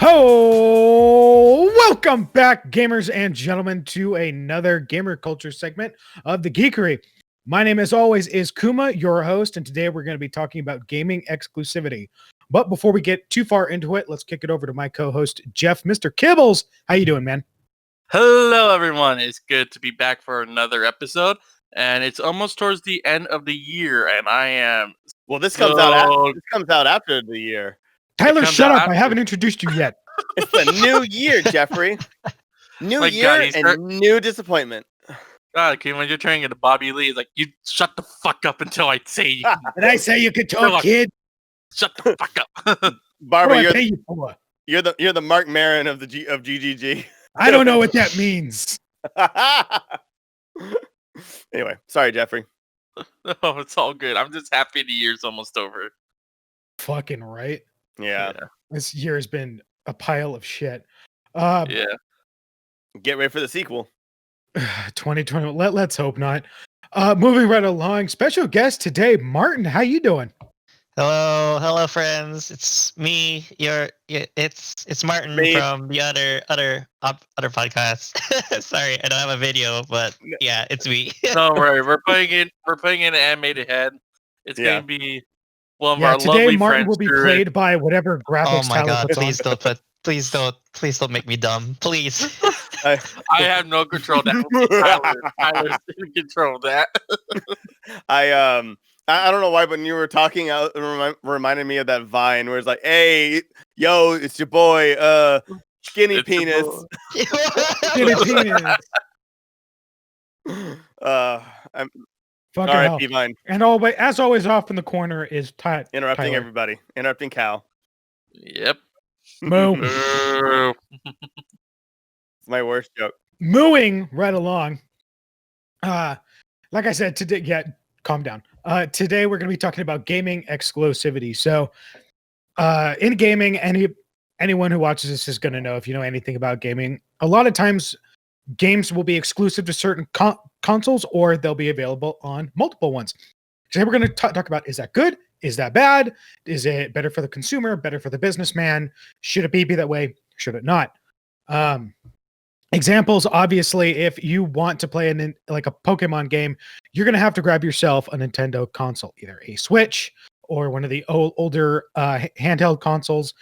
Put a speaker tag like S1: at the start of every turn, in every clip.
S1: Ho! Welcome back, gamers and gentlemen, to another GamerKulture segment of the Geekery. My name, as always, is Kuma, your host, and today we're going to be talking about gaming exclusivity. But before we get too far into it, let's kick it over to my co-host, Jeff, Mr. Kibbles. How you doing, man?
S2: Hello, everyone. It's good to be back for another episode, and it's almost towards the end of the year, and I am.
S3: Well, this comes out after the year.
S1: Tyler, shut up! I haven't introduced you yet.
S3: It's the new year, Jeffrey. New year and new disappointment.
S2: God, when you're turning into Bobby Lee, it's like, you shut the fuck up until I say you.
S1: Did I say you could talk, kid?
S2: Shut the fuck up,
S3: Barbara. You're the Mark Maron of GGG.
S1: I don't know what that means.
S3: Anyway, sorry, Jeffrey.
S2: Oh, it's all good. I'm just happy the year's almost over.
S1: Fucking right.
S3: Yeah.
S1: This year has been a pile of shit.
S2: Yeah.
S3: Get ready for the sequel.
S1: 2020. Let's hope not. Moving right along. Special guest today, Martin. How you doing?
S4: Hello, friends. It's me. It's Martin from the other podcast. Sorry, I don't have a video, but yeah, it's me.
S2: Don't worry, we're putting in an animated head. It's gonna be one of our
S1: today
S2: lovely
S1: Martin
S2: friends.
S1: Will be played by whatever graphics.
S4: Oh my god!
S1: Please
S4: don't make me dumb. Please.
S2: I have no control. Tyler's in control of that.
S3: I don't know why, but when you were talking, it reminded me of that Vine where it's like, "Hey, yo, it's your boy, Skinny Penis."
S1: Skinny Penis.
S3: I'm
S1: fucking
S3: R.I.P. Vine.
S1: And as always, off in the corner is
S3: interrupting
S1: Tyler.
S3: Everybody. Interrupting Cal.
S2: Yep.
S1: Moo.
S3: It's my worst joke.
S1: Mooing right along. Like I said today, calm down. Today we're going to be talking about gaming exclusivity. So, in gaming, anyone who watches this is going to know if you know anything about gaming. A lot of times, games will be exclusive to certain consoles, or they'll be available on multiple ones. Today we're going to talk about: is that good? Is that bad? Is it better for the consumer? Better for the businessman? Should it be that way? Should it not? Examples, obviously, if you want to play like a Pokemon game, you're going to have to grab yourself a Nintendo console, either a Switch or one of the older handheld consoles.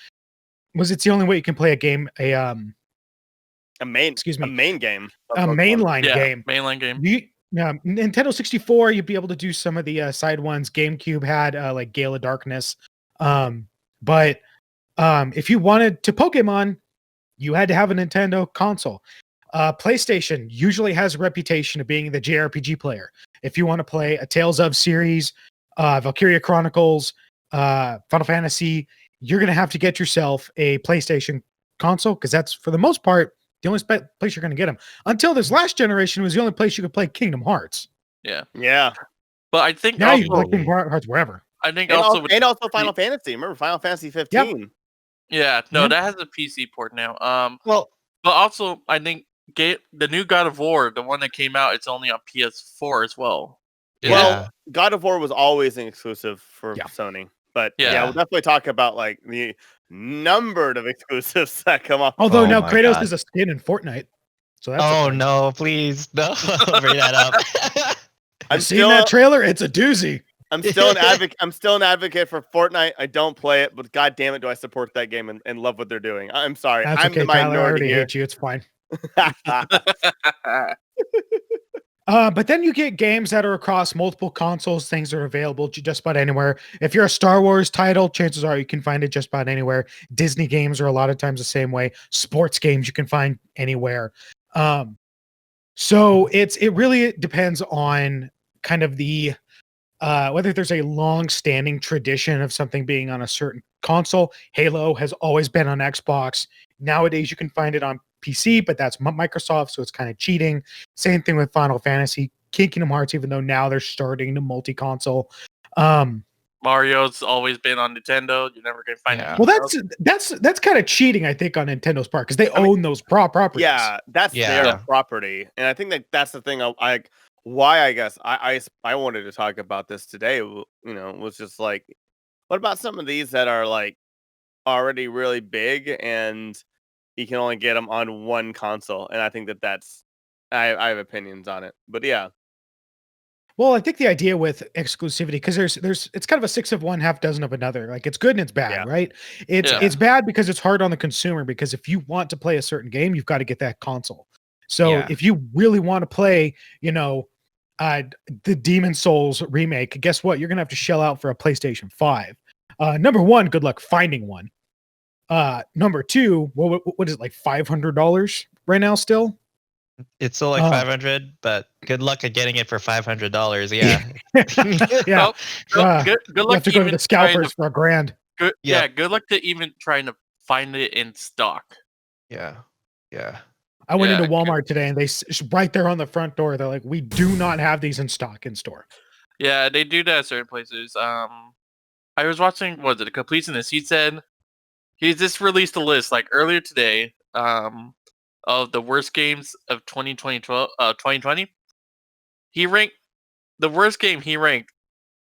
S1: It's the only way you can play a game, a main game, a mainline game.
S2: Mainline game.
S1: Nintendo 64, you'd be able to do some of the side ones. GameCube had like Gale of Darkness. But if you wanted to Pokemon, you had to have a Nintendo console. PlayStation usually has a reputation of being the JRPG player. If you want to play a Tales of series, Valkyria Chronicles, Final Fantasy, you're going to have to get yourself a PlayStation console, because that's, for the most part, the only place you're going to get them. Until this last generation was the only place you could play Kingdom Hearts.
S3: Yeah.
S2: But I think
S1: now you can play Kingdom Hearts wherever.
S2: I think
S3: also Final Fantasy. Remember Final Fantasy 15?
S2: Yep. Yeah, no, that has a PC port now. But also I think the new God of War, the one that came out, it's only on PS4 as well.
S3: Well, God of War was always an exclusive for Sony. But we'll definitely talk about like the numbered of exclusives that come off.
S1: Although now Kratos is a skin in Fortnite. So that's
S4: no, please. No, bring that up.
S1: I've seen that trailer. It's a doozy.
S3: I'm still an advocate for Fortnite. I don't play it, but god damn it, do I support that game and love what they're doing. I'm sorry.
S1: That's
S3: I'm the minority.
S1: I already hate you. It's fine. But then you get games that are across multiple consoles, things that are available just about anywhere. If you're a Star Wars title, chances are you can find it just about anywhere. Disney games are a lot of times the same way. Sports games you can find anywhere. So it really depends on kind of the whether there's a long-standing tradition of something being on a certain console. Halo has always been on Xbox. Nowadays you can find it on PC, but that's Microsoft, so it's kind of cheating. Same thing with Final Fantasy, Kingdom Hearts, even though now they're starting to multi-console.
S2: Mario's always been on Nintendo. You're never gonna find it.
S1: Well, that's kind of cheating, I think, on Nintendo's part, because they own those properties.
S3: Yeah, that's their property, and I think that's the thing. I guess I wanted to talk about this today. Was just like, what about some of these that are like already really big, and you can only get them on one console. And I think that's I have opinions on it, but yeah.
S1: Well, I think the idea with exclusivity, because there's it's kind of a six of one, half dozen of another. Like it's good and it's bad, right? It's bad because it's hard on the consumer, because if you want to play a certain game, you've got to get that console. So if you really want to play, the Demon Souls remake, guess what? You're gonna have to shell out for a PlayStation 5. Number one, good luck finding one. Number two, what is it, like $500 right now still?
S4: It's still like 500, but good luck at getting it for $500. Yeah.
S1: Yeah.
S2: Good luck.
S1: You have to go to the scalpers for $1,000.
S2: Good luck to even trying to find it in stock.
S4: Yeah.
S1: I went into Walmart today, and they right there on the front door, they're like, "We do not have these in stock in store."
S2: Yeah, they do that at certain places. I was watching, was it a Completionist? He said he just released a list like earlier today. Of the worst games of 2020. He ranked the worst game he ranked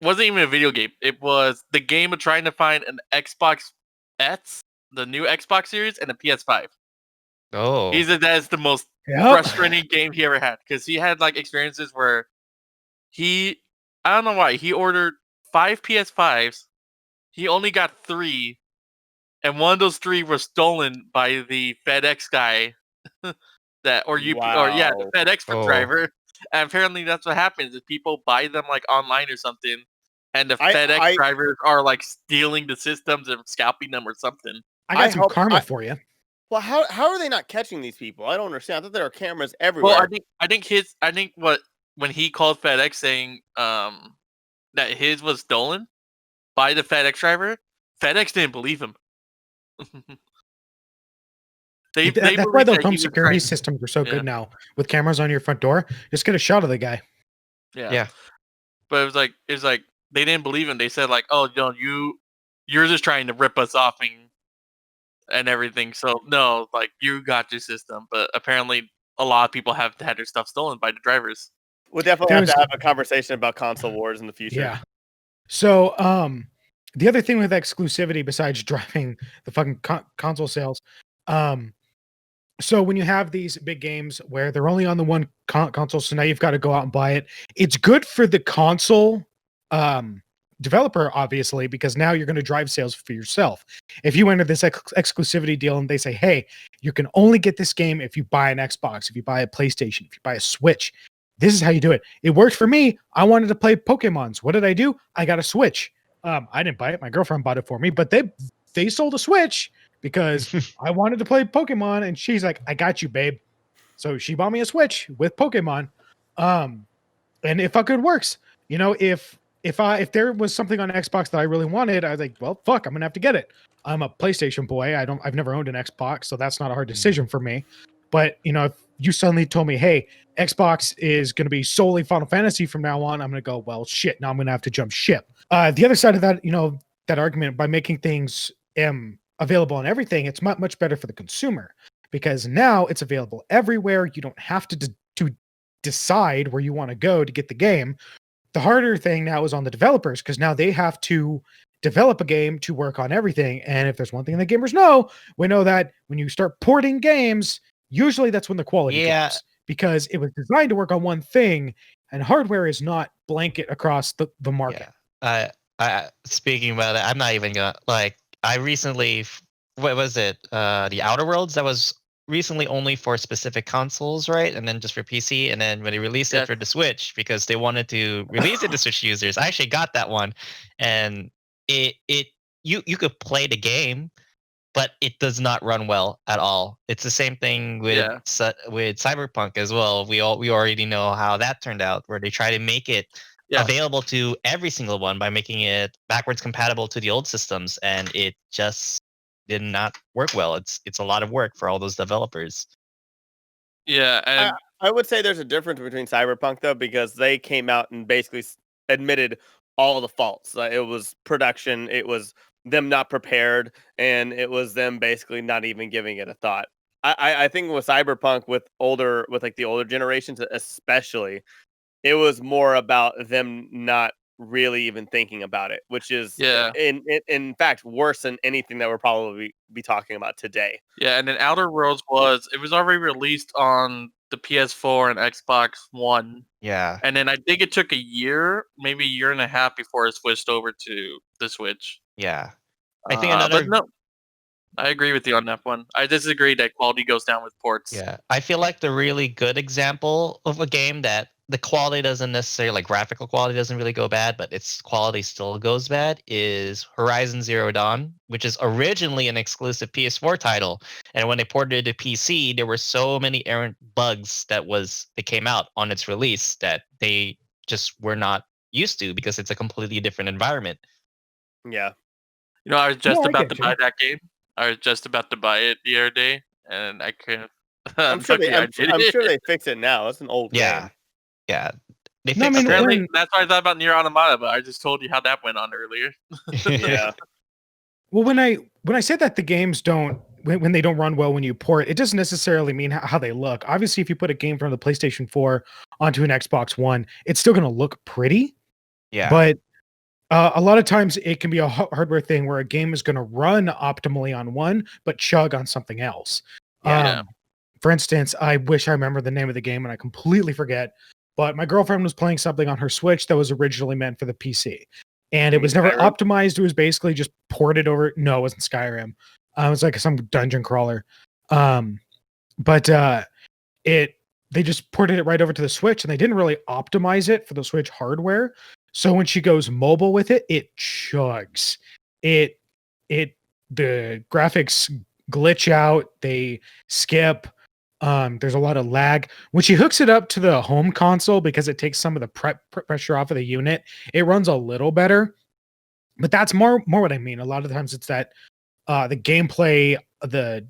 S2: wasn't even a video game. It was the game of trying to find an Xbox S, the new Xbox series, and a PS5.
S4: Oh.
S2: He said that is the most frustrating game he ever had, because he had like experiences where I don't know why, he ordered 5 PS5s, he only got 3, and one of those 3 was stolen by the FedEx guy. The FedEx driver. And apparently that's what happens, is people buy them like online or something, and the FedEx drivers are like stealing the systems and scalping them or something.
S1: I got some karma for you.
S3: Well, how are they not catching these people? I don't understand. I thought there are cameras everywhere.
S2: Well, I think when he called FedEx saying that his was stolen by the FedEx driver, FedEx didn't believe him.
S1: That's why those home security systems are so good now, with cameras on your front door. Just get a shot of the guy.
S2: Yeah. But it was like they didn't believe him. They said like, "Oh, no, you're just trying to rip us off and everything." So no, like, you got your system. But apparently, a lot of people have had their stuff stolen by the drivers.
S3: We'll definitely have to have a conversation about console wars in the future.
S1: Yeah. So, the other thing with exclusivity, besides driving the fucking console sales, so when you have these big games where they're only on the one console, so now you've got to go out and buy it. It's good for the console developer, obviously, because now you're going to drive sales for yourself. If you enter this exclusivity deal and they say, "Hey, you can only get this game if you buy an Xbox, if you buy a PlayStation, if you buy a Switch. This is how you do it." It worked for me. I wanted to play Pokemons. What did I do? I got a Switch. I didn't buy it. My girlfriend bought it for me, but they sold a Switch because I wanted to play Pokemon, and she's like, "I got you, babe." So she bought me a Switch with Pokemon. And it fucking works. If there was something on Xbox that I really wanted, I was like, well, fuck, I'm gonna have to get it. I'm a PlayStation boy. I've never owned an Xbox, so that's not a hard decision for me. But if you suddenly told me, "Hey, Xbox is going to be solely Final Fantasy from now on," I'm going to go, well, shit, now I'm going to have to jump ship. The other side of that, that argument, by making things available on everything, it's much better for the consumer, because now it's available everywhere. You don't have to decide where you want to go to get the game. The harder thing now is on the developers, because now they have to develop a game to work on everything. And if there's one thing that gamers know, we know that when you start porting games, usually that's when the quality drops, because it was designed to work on one thing, and hardware is not blanket across the market.
S4: Speaking about it, I'm not even gonna I recently, what was it? The Outer Worlds, that was recently only for specific consoles, right? And then just for PC. And then when they released it for the Switch, because they wanted to release it to Switch users, I actually got that one, and you could play the game, but it does not run well at all. It's the same thing with Cyberpunk as well. We already know how that turned out, where they try to make it available to every single one by making it backwards compatible to the old systems, and it just did not work well. It's a lot of work for all those developers.
S2: Yeah, and
S3: I would say there's a difference between Cyberpunk, though, because they came out and basically admitted all the faults. It was production, it was them not prepared, and it was them basically not even giving it a thought. I think with Cyberpunk, with the older generations especially, it was more about them not really even thinking about it, which is
S2: Yeah.
S3: in fact worse than anything that we're probably be talking about today.
S2: Yeah, and then Outer Worlds was already released on the PS4 and Xbox One.
S4: Yeah.
S2: And then I think it took a year, maybe a year and a half before it switched over to the Switch.
S4: Yeah. I think another.
S2: But no, I agree with you on that one. I disagree that quality goes down with ports.
S4: Yeah, I feel like the really good example of a game that the quality doesn't necessarily, like graphical quality doesn't really go bad, but its quality still goes bad is Horizon Zero Dawn, which is originally an exclusive PS4 title. And when they ported it to PC, there were so many errant bugs that came out on its release that they just were not used to because it's a completely different environment.
S3: Yeah.
S2: You know, I was just
S1: No, I
S2: about
S1: get
S2: to
S1: you.
S2: buy that game. I was just about to buy it the other day, and I couldn't.
S3: I'm sure
S2: Unfortunately,
S3: they fix it now. It's an old
S4: Yeah,
S3: game.
S4: yeah. They
S1: No, I
S4: fixed
S1: mean,
S4: it.
S2: Apparently,
S1: when-
S2: that's why I thought about Nier Automata, but I just told you how that went on earlier.
S3: Yeah.
S1: Well, when I say that the games don't when they don't run well when you port, it doesn't necessarily mean how they look. Obviously, if you put a game from the PlayStation 4 onto an Xbox One, it's still going to look pretty.
S4: Yeah.
S1: But a lot of times it can be a hardware thing where a game is going to run optimally on one, but chug on something else.
S2: Yeah.
S1: For instance, I wish I remember the name of the game and I completely forget. But my girlfriend was playing something on her Switch that was originally meant for the PC. And it was never
S3: Skyrim?
S1: optimized. It was basically just ported over. No, it wasn't Skyrim. It was like some dungeon crawler. But they just ported it right over to the Switch and they didn't really optimize it for the Switch hardware. So when she goes mobile with it, it chugs. The graphics glitch out, they skip. There's a lot of lag. When she hooks it up to the home console, because it takes some of the pressure off of the unit, it runs a little better. But that's more what I mean. A lot of times it's that the gameplay, the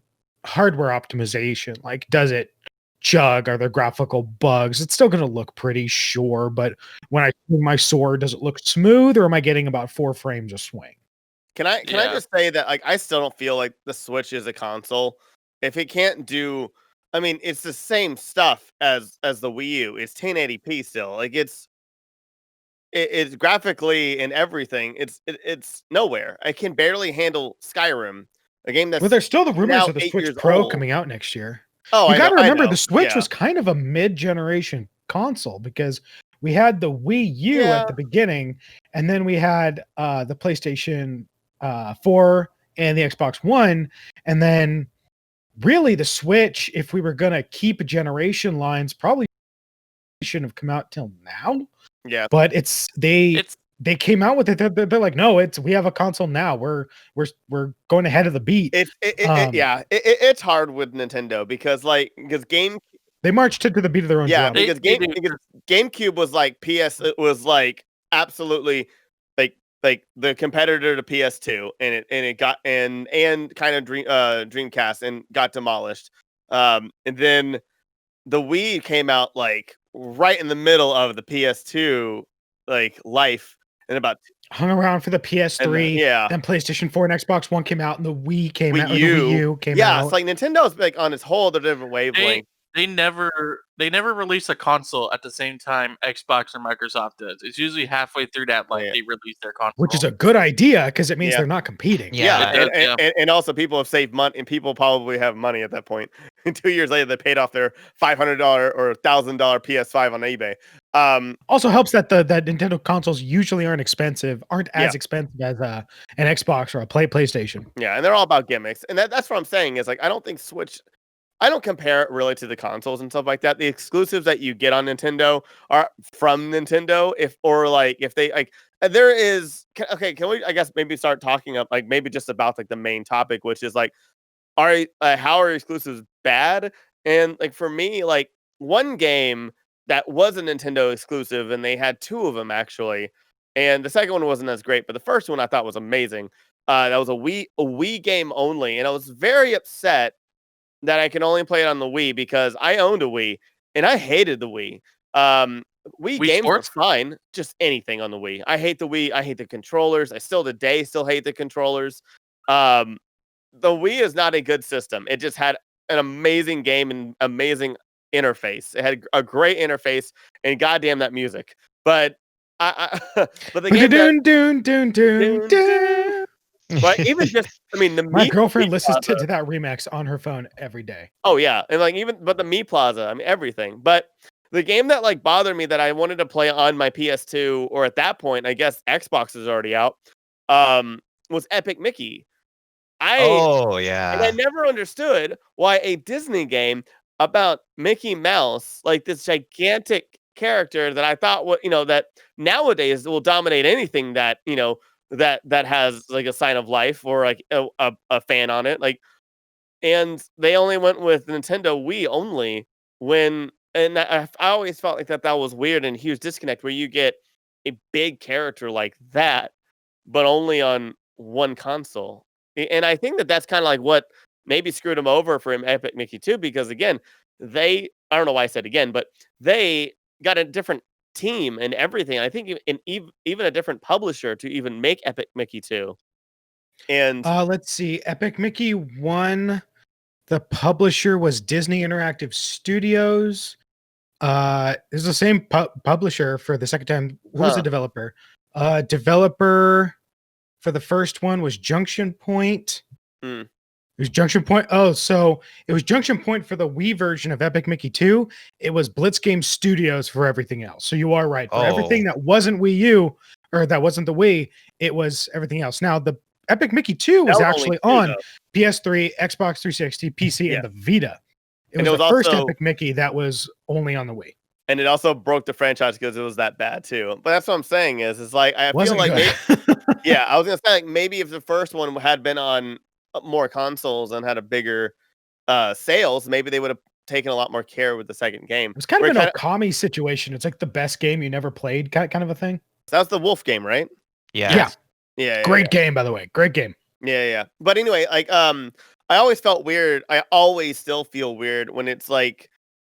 S1: hardware optimization, like does it chug? Are there graphical bugs? It's still going to look pretty, sure, but when I swing my sword, does it look smooth, or am I getting about 4 frames a swing?
S3: Can I just say that like I still don't feel like the Switch is a console. If it can't do, I mean, it's the same stuff as the Wii U. It's 1080p still. Like it's graphically and everything. It's nowhere. I can barely handle Skyrim, a game that's
S1: Well, there's still the rumors
S3: now
S1: of the
S3: 8
S1: Switch
S3: years
S1: Pro
S3: old.
S1: coming out next year.
S3: Oh,
S1: You got to remember
S3: know.
S1: the Switch
S3: Yeah.
S1: was kind of a mid-generation console because we had the Wii U at the beginning, and then we had the PlayStation 4 and the Xbox One, and then really the Switch, if we were gonna keep generation lines, probably shouldn't have come out till now.
S3: Yeah.
S1: But they came out with it. They're like, no, we have a console now. We're going ahead of the beat.
S3: It's hard with Nintendo because
S1: they marched to the beat of their own drum.
S3: because GameCube was like it was like absolutely like the competitor to PS2, and it got and kind of Dreamcast and got demolished. And then the Wii came out like right in the middle of the PS2 like life, and about
S1: hung around for the PS3, then PlayStation 4 and Xbox One came out, and the Wii came out. The Wii U came out.
S3: Yeah, it's like Nintendo's like on its whole different wavelength.
S2: They never release a console at the same time Xbox or Microsoft does. It's usually halfway through that they release their console,
S1: which is a good idea because it means they're not competing.
S3: And also people have saved money, and people probably have money at that point. And 2 years later, they paid off their $500 or $1,000 PS5 on eBay.
S1: Also helps that that Nintendo consoles usually aren't as expensive as an Xbox or a PlayStation.
S3: Yeah, and they're all about gimmicks, and that's what I'm saying is like I don't think Switch. I don't compare it really to the consoles and stuff like that. The exclusives that you get on Nintendo are from Nintendo. If they like, there is can we? I guess maybe start talking up like maybe just about like the main topic, which is like, how are exclusives bad? And like for me, like one game that was a Nintendo exclusive, and they had 2 of them actually, and the second one wasn't as great, but the first one I thought was amazing. That was a Wii game only, and I was very upset that I can only play it on the Wii because I owned a Wii and I hated the Wii. Wii games were fine, just anything on the Wii. I hate the Wii. I hate the controllers. I still hate the controllers. The Wii is not a good system. It just had an amazing game and amazing interface. It had a great interface and goddamn that music. But but the game that,
S1: Dun.
S3: but even just, I mean, the
S1: My
S3: Meat
S1: girlfriend listens to
S3: Plaza.
S1: that remix on her phone every day.
S3: Oh yeah, and like but the Meat Plaza, I mean everything. But the game that like bothered me that I wanted to play on my PS2, or at that point, I guess Xbox is already out, was Epic Mickey.
S4: Oh
S3: And I
S4: yeah.
S3: never understood why a Disney game about Mickey Mouse, like this gigantic character that I thought that nowadays will dominate anything that, that has like a sign of life or like a fan on it. Like, and they only went with Nintendo Wii only and I always felt like that was weird and a huge disconnect where you get a big character like that, but only on one console. And I think that's kind of like what maybe screwed him over for him Epic Mickey too, because again, I don't know why I said again, but they got a different team and everything. I think even a different publisher to even make Epic Mickey 2. And
S1: Let's see. Epic Mickey 1. The publisher was Disney Interactive Studios. It's the same publisher for the second time. Who was the developer? Developer for the first one was Junction Point. It was Junction Point. Oh, so it was Junction Point for the Wii version of Epic Mickey 2. It was Blitz Game Studios for everything else. So you are right. For everything that wasn't Wii U, or that wasn't the Wii, it was everything else. Now, the Epic Mickey 2 was actually on PS3, Xbox 360, PC, and the Vita. It was the first Epic Mickey that was only on the Wii.
S3: And it also broke the franchise because it was that bad too. But that's what I'm saying is like I feel like yeah, I was gonna say like maybe if the first one had been on more consoles and had a bigger sales, maybe they would have taken a lot more care with the second game.
S1: It was kind of an Okami situation. It's like the best game you never played, kind of a thing.
S3: That was the Wolf game, right?
S4: Yeah.
S1: Great game, by the way. Great game.
S3: Yeah. But anyway, like I always felt weird. I always still feel weird when it's like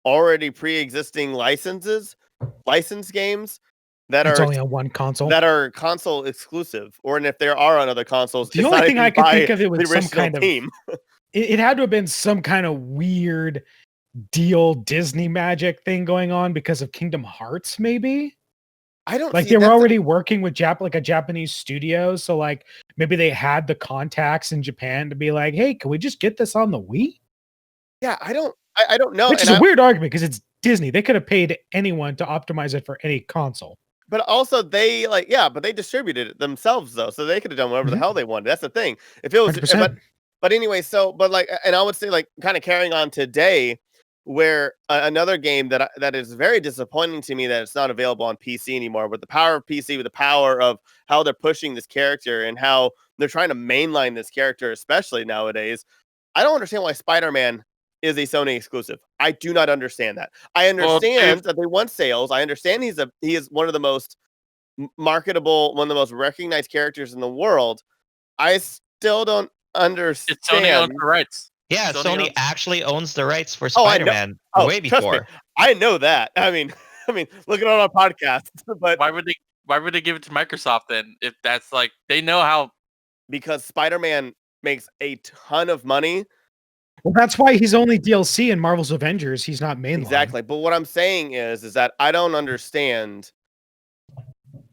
S3: already pre-existing licensed games that
S1: it's
S3: are
S1: only on one console,
S3: that are console exclusive, or and if there are on other consoles,
S1: the only thing I could think of it was some kind of it had to have been some kind of weird deal Disney magic thing going on because of Kingdom Hearts, maybe.
S3: I don't
S1: like they were already working with a Japanese studio, so like maybe they had the contacts in Japan to be like, hey, can we just get this on the Wii?
S3: Yeah, I don't know.
S1: Which is a weird argument because it's Disney. They could have paid anyone to optimize it for any console.
S3: But also they but they distributed it themselves though, so they could have done whatever the hell they wanted. That's the thing. If it was, but anyway, and I would say like kind of carrying on today, where another game that is very disappointing to me that it's not available on PC anymore. With the power of PC, with the power of how they're pushing this character and how they're trying to mainline this character, especially nowadays, I don't understand why Spider-Man is a Sony exclusive. I do not understand that. I understand that they want sales. I understand he is one of the most marketable, one of the most recognized characters in the world. I still don't understand.
S2: It's Sony owns the rights.
S4: Yeah, Sony actually owns the rights for Spider-Man way before.
S3: I know that. I mean, look at it on our podcast. But
S2: why would they give it to Microsoft then? If that's like they know how,
S3: because Spider-Man makes a ton of money.
S1: Well, that's why he's only DLC in Marvel's Avengers. He's not mainline.
S3: Exactly. But what I'm saying is that I don't understand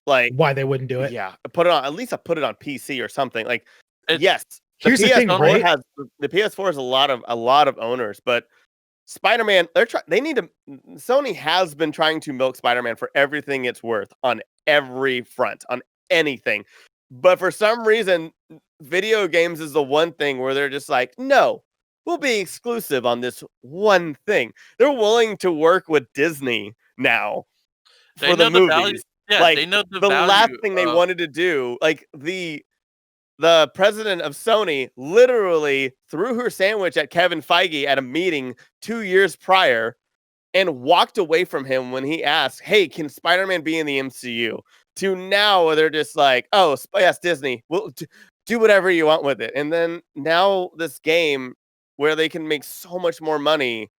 S3: like
S1: why they wouldn't do it.
S3: Yeah, put it on. At least I put it on PC or something. Like, yes.
S1: Here's the thing, right?
S3: The PS4 has a lot of owners, but Spider-Man, Sony has been trying to milk Spider-Man for everything it's worth on every front, on anything. But for some reason, video games is the one thing where they're just like, no, we'll be exclusive on this one thing. They're willing to work with Disney now for the movies.
S2: They know the
S3: last thing they wanted to do, like the president of Sony literally threw her sandwich at Kevin Feige at a meeting 2 years prior and walked away from him when he asked, hey, can Spider-Man be in the MCU? To now where they're just like, oh, yes, Disney, we'll do whatever you want with it. And then now this game where they can make so much more money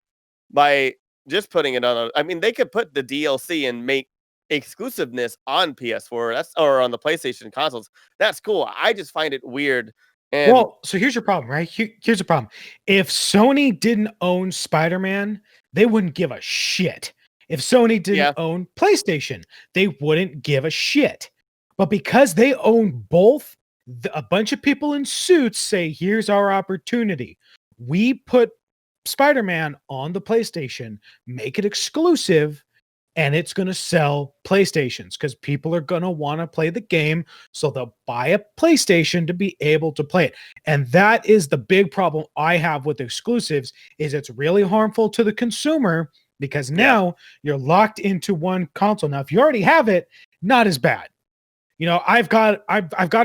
S3: by just putting it on they could put the DLC and make exclusiveness on PS4 or on the PlayStation consoles. That's cool. I just find it weird. And
S1: well, so here's your problem, right? Here's the problem. If Sony didn't own Spider-Man, they wouldn't give a shit. If Sony didn't own PlayStation, they wouldn't give a shit. But because they own both, a bunch of people in suits say, here's our opportunity. We put Spider-Man on the PlayStation, make it exclusive, and it's going to sell PlayStations because people are going to want to play the game. So they'll buy a PlayStation to be able to play it. And that is the big problem I have with exclusives, is it's really harmful to the consumer because now you're locked into one console. Now, if you already have it, not as bad. You know, I've got a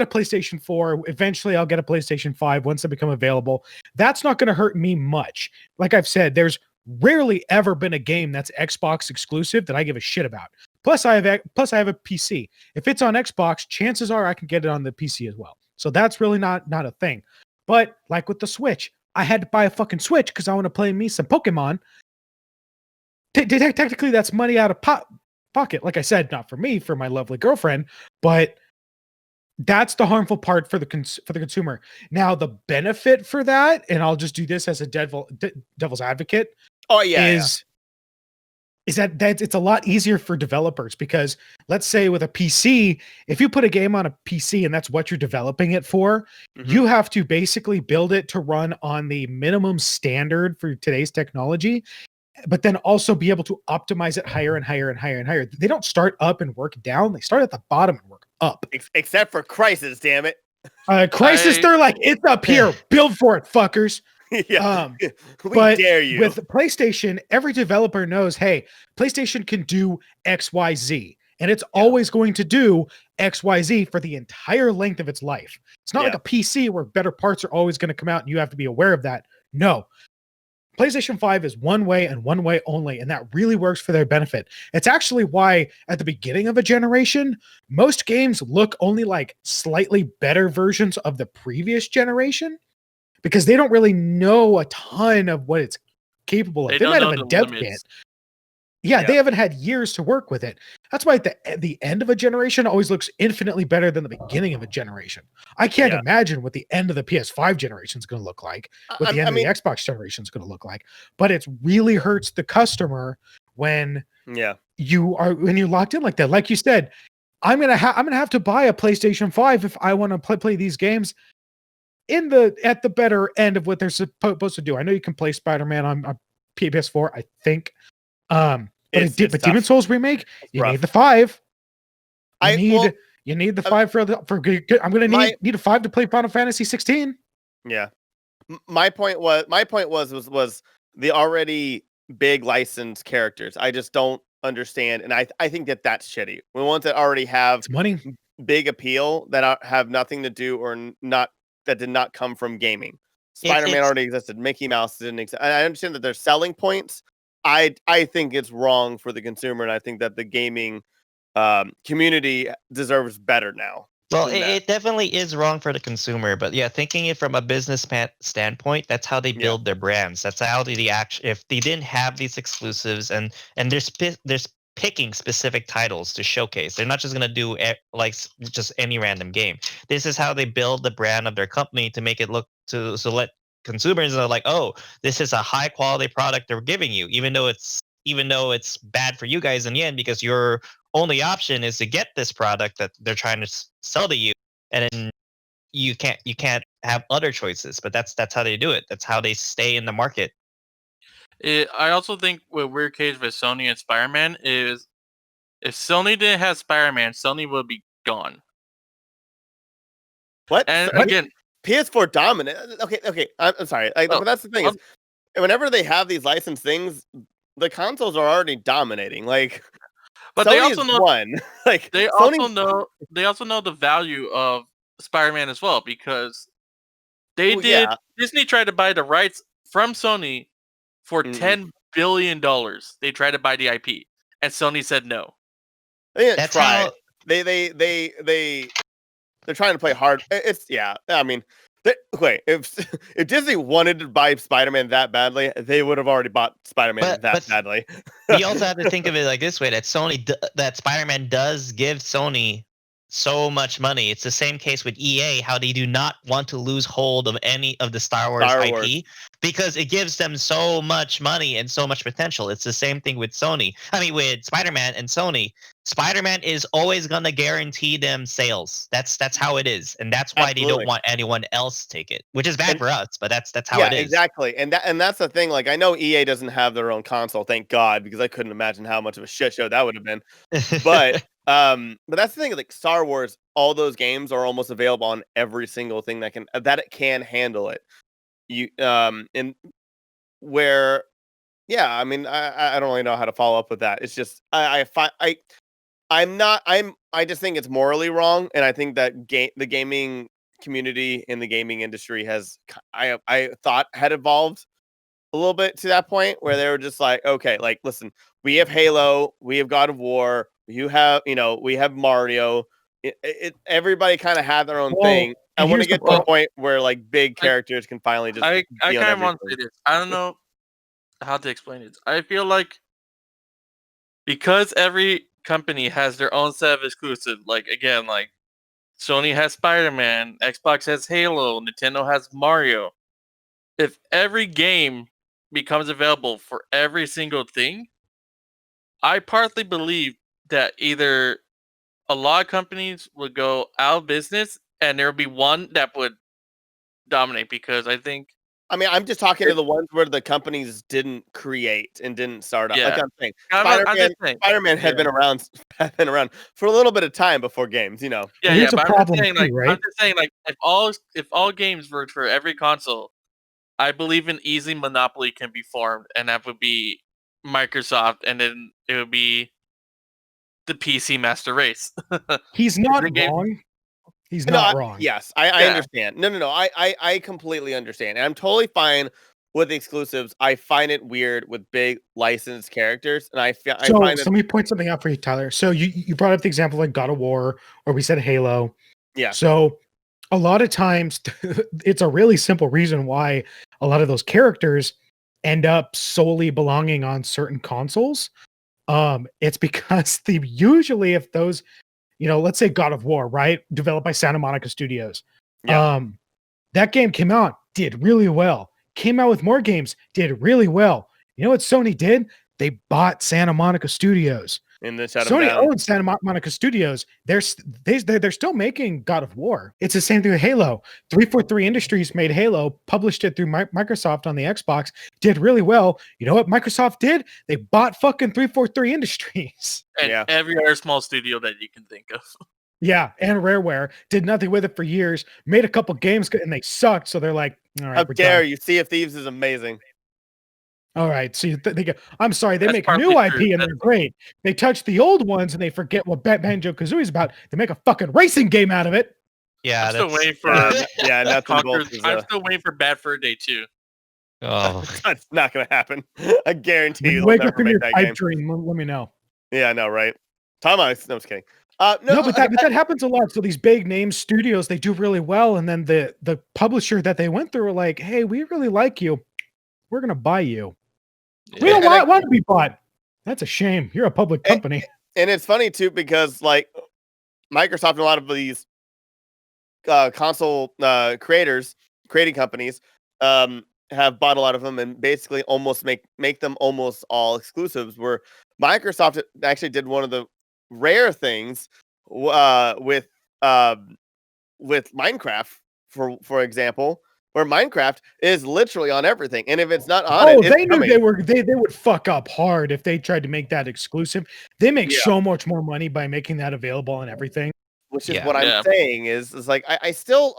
S1: PlayStation 4. Eventually I'll get a PlayStation 5 once they become available. That's not going to hurt me much. Like I've said, there's rarely ever been a game that's Xbox exclusive that I give a shit about. Plus I have a PC. If it's on Xbox, chances are I can get it on the PC as well. So that's really not a thing. But like with the Switch, I had to buy a fucking Switch because I want to play me some Pokemon. Technically, that's money out of pocket. Like I said, not for me, for my lovely girlfriend, but that's the harmful part for the consumer. Now, the benefit for that, and I'll just do this as a devil's advocate. Is that it's a lot easier for developers because let's say with a PC, if you put a game on a PC and that's what you're developing it for, you have to basically build it to run on the minimum standard for today's technology, but then also be able to optimize it higher and higher and higher and higher. They don't start up and work down. They start at the bottom and work up.
S3: Except for Crysis, damn it.
S1: Crysis, they're like, it's up here. Build for it, fuckers.
S3: But dare you.
S1: With PlayStation, every developer knows, hey, PlayStation can do XYZ, and it's always going to do XYZ for the entire length of its life. It's not like a PC where better parts are always going to come out and you have to be aware of that. No. PlayStation 5 is one way and one way only, and that really works for their benefit. It's actually why at the beginning of a generation, most games look only like slightly better versions of the previous generation, because they don't really know a ton of what it's capable of. They might have a dev kit. They haven't had years to work with it. That's why at the end of a generation always looks infinitely better than the beginning of a generation. I can't imagine what the end of the PS5 generation is going to look like, what the end of the Xbox generation is going to look like. But it really hurts the customer when you're locked in like that. Like you said, I'm gonna have to buy a PlayStation 5 if I want to play these games at the better end of what they're supposed to do. I know you can play Spider-Man on PS4, I think. But Demon Souls remake, you need the 5. You need the 5 for I'm gonna need a 5 to play Final Fantasy 16.
S3: Yeah. My point was the already big licensed characters. I just don't understand, and I think that's shitty. We want to already have
S1: money,
S3: big appeal that have nothing to do or not, that did not come from gaming. Spider-Man already existed. Mickey Mouse didn't exist. I understand that there's selling points. I think it's wrong for the consumer, and I think that the gaming community deserves better now.
S4: Well, it definitely is wrong for the consumer, but thinking it from a business standpoint, that's how they build their brands. That's how if they didn't have these exclusives and there's picking specific titles to showcase. They're not just going to do just any random game. This is how they build the brand of their company to make it look so let consumers are like, oh, this is a high quality product they're giving you, even though it's bad for you guys in the end because your only option is to get this product that they're trying to sell to you, and then you can't have other choices. But that's how they do it. That's how they stay in the market.
S2: I also think what weird case with Sony and Spider-Man is if Sony didn't have Spider-Man, Sony would be gone.
S3: What?
S2: And again,
S3: PS4 dominant. Okay. I'm sorry. But that's the thing is, whenever they have these licensed things, the consoles are already dominating.
S2: But
S3: Sony
S2: they also know
S3: one.
S2: they also know the value of Spider-Man as well, because Disney tried to buy the rights from Sony for $10 billion. They tried to buy the IP, and Sony said no.
S3: They didn't try. They're trying to play hard. I mean, if Disney wanted to buy Spider-Man that badly, they would have already bought Spider-Man badly.
S4: We also have to think of it like this way: that Spider-Man does give Sony so much money. It's the same case with EA, how they do not want to lose hold of any of the Star Wars IP because it gives them so much money and so much potential. It's the same thing with Sony. I mean, with Spider-Man and Sony. Spider-Man is always going to guarantee them sales. That's how it is, and that's why they don't want anyone else to take it, which is bad for us. But that's how it is.
S3: Exactly, and that's the thing. Like, I know EA doesn't have their own console, thank God, because I couldn't imagine how much of a shit show that would have been. But that's the thing. Like Star Wars, all those games are almost available on every single thing that it can handle it. You and where, I mean, I don't really know how to follow up with that. It's just I just think it's morally wrong, and I think that the gaming community in the gaming industry I thought had evolved a little bit to that point where they were just like, okay, like listen, we have Halo, we have God of War, we have Mario. Everybody kind of had their own thing. I want to get to a point where like big characters can finally just.
S2: I kind of want to say this. I don't know how to explain it. I feel like because every company has their own set of exclusive, like again, like Sony has Spider-Man, Xbox has Halo, Nintendo has Mario. If every game becomes available for every single thing, I partly believe that either a lot of companies would go out of business and there would be one that would dominate, because I think.
S3: I mean, I'm just talking to the ones where the companies didn't create and didn't start up.
S2: Yeah.
S3: Like I'm saying,
S2: Spider-Man
S3: had been around for a little bit of time before games,
S2: Yeah,
S1: Here's
S2: but
S1: a problem
S2: I'm
S1: right?
S2: just saying, like, if all games were for every console, I believe an easy monopoly can be formed, and that would be Microsoft, and then it would be the PC master race.
S1: He's not wrong. He's not wrong.
S3: Yes, I understand. No. I completely understand. And I'm totally fine with the exclusives. I find it weird with big licensed characters. And I find
S1: so let me point something out for you, Tyler. So you brought up the example like God of War, or we said Halo.
S3: Yeah.
S1: So a lot of times it's a really simple reason why a lot of those characters end up solely belonging on certain consoles. It's because usually if those, let's say God of War, right? Developed by Santa Monica Studios.
S3: Yeah.
S1: That game came out, did really well. Came out with more games, did really well. You know what Sony did? They bought Santa Monica Studios.
S3: And then
S1: Sony owns Santa Monica Studios. They're still making God of War. It's the same thing with Halo. 343 Industries made Halo, published it through Microsoft on the Xbox, did really well. You know what Microsoft did? They bought fucking 343 Industries.
S2: And every other small studio that you can think of.
S1: Yeah, and Rareware did nothing with it for years, made a couple games, and they sucked, so they're like, all right,
S3: how dare you? Sea of Thieves is amazing.
S1: All right, so they go, I'm sorry, they make new IP and they're great. They touch the old ones and they forget what Banjo-Kazooie is about. They make a fucking racing game out of it.
S2: Yeah, I'm still waiting for I'm still waiting for Bad Fur Day 2.
S4: Oh,
S3: that's not gonna happen. I guarantee you.
S1: Wake up in your pipe dream. Let me know.
S3: Yeah, I know, right? No, I'm just kidding.
S1: No, but that happens a lot. So these big name studios, they do really well, and then the publisher that they went through were like, "Hey, we really like you. We're gonna buy you. We don't want to be bought. That's a shame. You're a public company."
S3: And it's funny too because like Microsoft and a lot of these console creating companies have bought a lot of them and basically almost make them almost all exclusives. Where Microsoft actually did one of the rare things with Minecraft, for example, where Minecraft is literally on everything, and if it's not on
S1: they knew they would fuck up hard if they tried to make that exclusive. They make so much more money by making that available on everything.
S3: Which is what I'm saying is like I still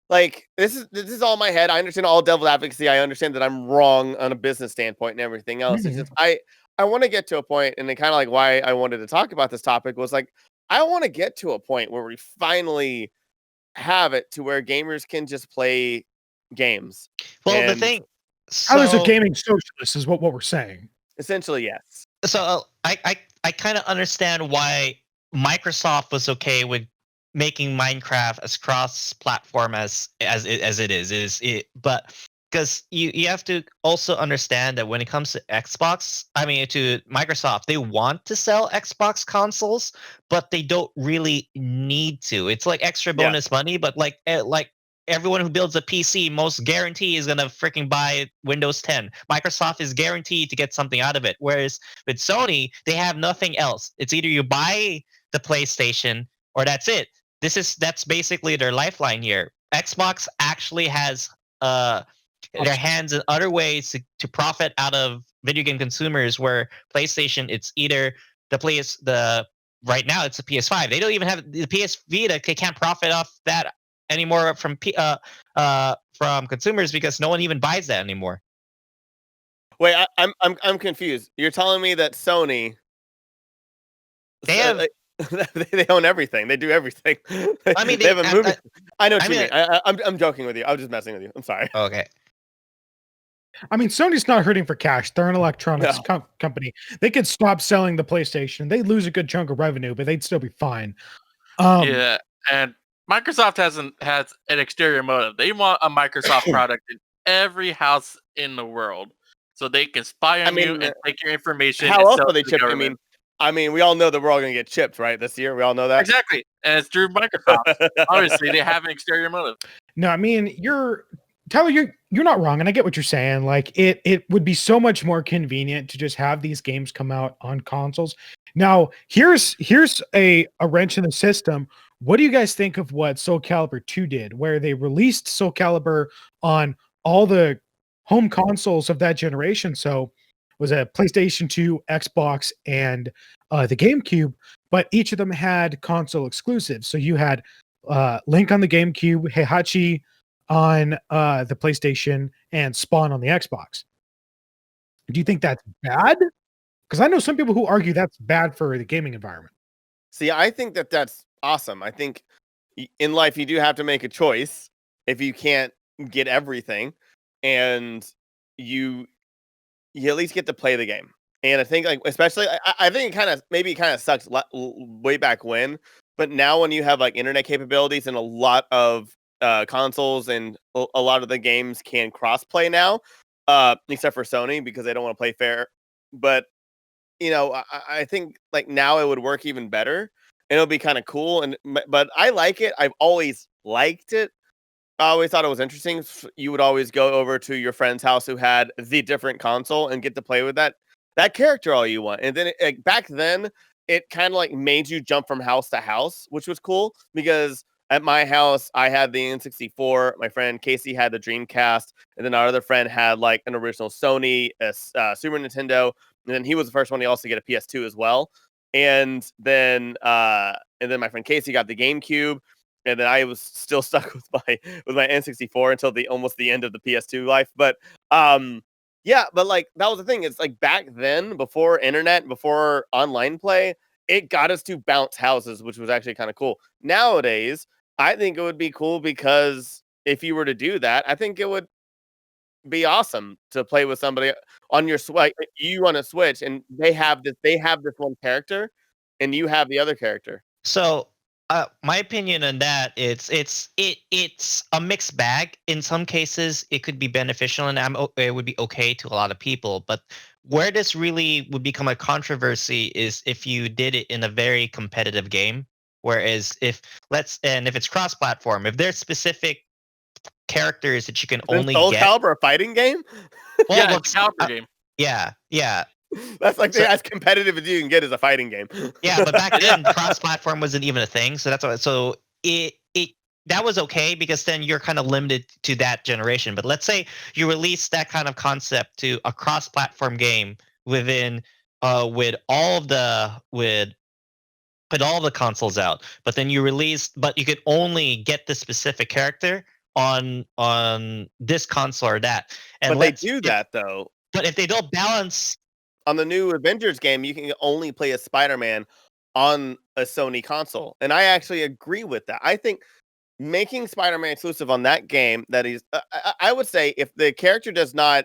S3: like this is all in my head. I understand all devil's advocacy. I understand that I'm wrong on a business standpoint and everything else. It's just I want to get to a point, and kind of like why I wanted to talk about this topic was like I want to get to a point where we finally have it to where gamers can just play games.
S4: Well, the thing,
S1: there's a gaming socialist is what we're saying.
S3: Essentially, yes.
S4: So I kind of understand why Microsoft was okay with making Minecraft as cross-platform as it is. But because you have to also understand that when it comes to to Microsoft, they want to sell Xbox consoles, but they don't really need to. It's like extra bonus money, but like everyone who builds a PC most guarantee is gonna freaking buy Windows 10. Microsoft is guaranteed to get something out of it. Whereas with Sony, they have nothing else. It's either you buy the PlayStation or that's it. That's basically their lifeline here. Xbox actually has their hands in other ways to profit out of video game consumers, where PlayStation, it's either right now it's a PS5. They don't even have the PS Vita. They can't profit off that anymore from consumers because no one even buys that anymore.
S3: Wait, I'm confused. You're telling me that Sony
S4: they have
S3: they own everything. They do everything.
S4: I mean,
S3: they have a movie. I know what you mean. I'm joking with you. I was just messing with you. I'm sorry.
S4: Okay.
S1: I mean, Sony's not hurting for cash. They're an electronics company. They could stop selling the PlayStation. They'd lose a good chunk of revenue, but they'd still be fine.
S2: Yeah, and Microsoft has an exterior motive. They want a Microsoft product in every house in the world, so they can spy on you and take your information.
S3: How else are they chipped? I mean, we all know that we're all going to get chipped, right? This year, we all know that.
S2: Exactly, and it's through Microsoft. Obviously, they have an exterior motive.
S1: No, I mean, Tyler, you're not wrong, and I get what you're saying. Like, it would be so much more convenient to just have these games come out on consoles. Now, here's a wrench in the system. What do you guys think of what Soul Calibur 2 did, where they released Soul Calibur on all the home consoles of that generation? So it was a PlayStation 2, Xbox, and the GameCube, but each of them had console exclusives. So you had Link on the GameCube, Heihachi on the PlayStation, and Spawn on the Xbox. Do you think that's bad? Because I know some people who argue that's bad for the gaming environment.
S3: See, I think that's awesome. I think in life you do have to make a choice if you can't get everything, and you at least get to play the game. And I think, like, especially, I think it kind of sucks way back when, but now when you have like internet capabilities and a lot of consoles and a lot of the games can cross-play now, except for Sony because they don't want to play fair. But I think like now it would work even better, and it'll be kind of cool. But I like it. I've always liked it. I always thought it was interesting. You would always go over to your friend's house who had the different console and get to play with that character all you want. And then back then, it kind of like made you jump from house to house, which was cool because at my house, I had the N64. My friend Casey had the Dreamcast, and then our other friend had like an original Sony, Super Nintendo, and then he was the first one to also get a PS2 as well. And then my friend Casey got the GameCube, and then I was still stuck with my N64 until almost the end of the PS2 life. But yeah, but like that was the thing. It's like back then, before internet, before online play, it got us to bounce houses, which was actually kind of cool. Nowadays, I think it would be cool because if you were to do that, I think it would be awesome to play with somebody on your you on a Switch, and they have this one character, and you have the other character.
S4: So, my opinion on that, it's a mixed bag. In some cases, it could be beneficial, and it would be okay to a lot of people. But where this really would become a controversy is if you did it in a very competitive game. Whereas if it's cross-platform, if there's specific characters that you can only
S3: Soul
S4: get.
S3: Calibur a fighting game?
S2: Well, it's a Calibur game.
S4: Yeah.
S3: That's like as competitive as you can get as a fighting game.
S4: Yeah, but back then cross-platform wasn't even a thing, so that's why. So that was okay because then you're kind of limited to that generation. But let's say you release that kind of concept to a cross-platform game within with all the consoles out, but then you could only get the specific character on this console or that.
S3: And they do that though.
S4: But if they don't balance
S3: on the new Avengers game, you can only play as Spider-Man on a Sony console, and I actually agree with that. I think making Spider-Man exclusive on that game, I would say, if the character does not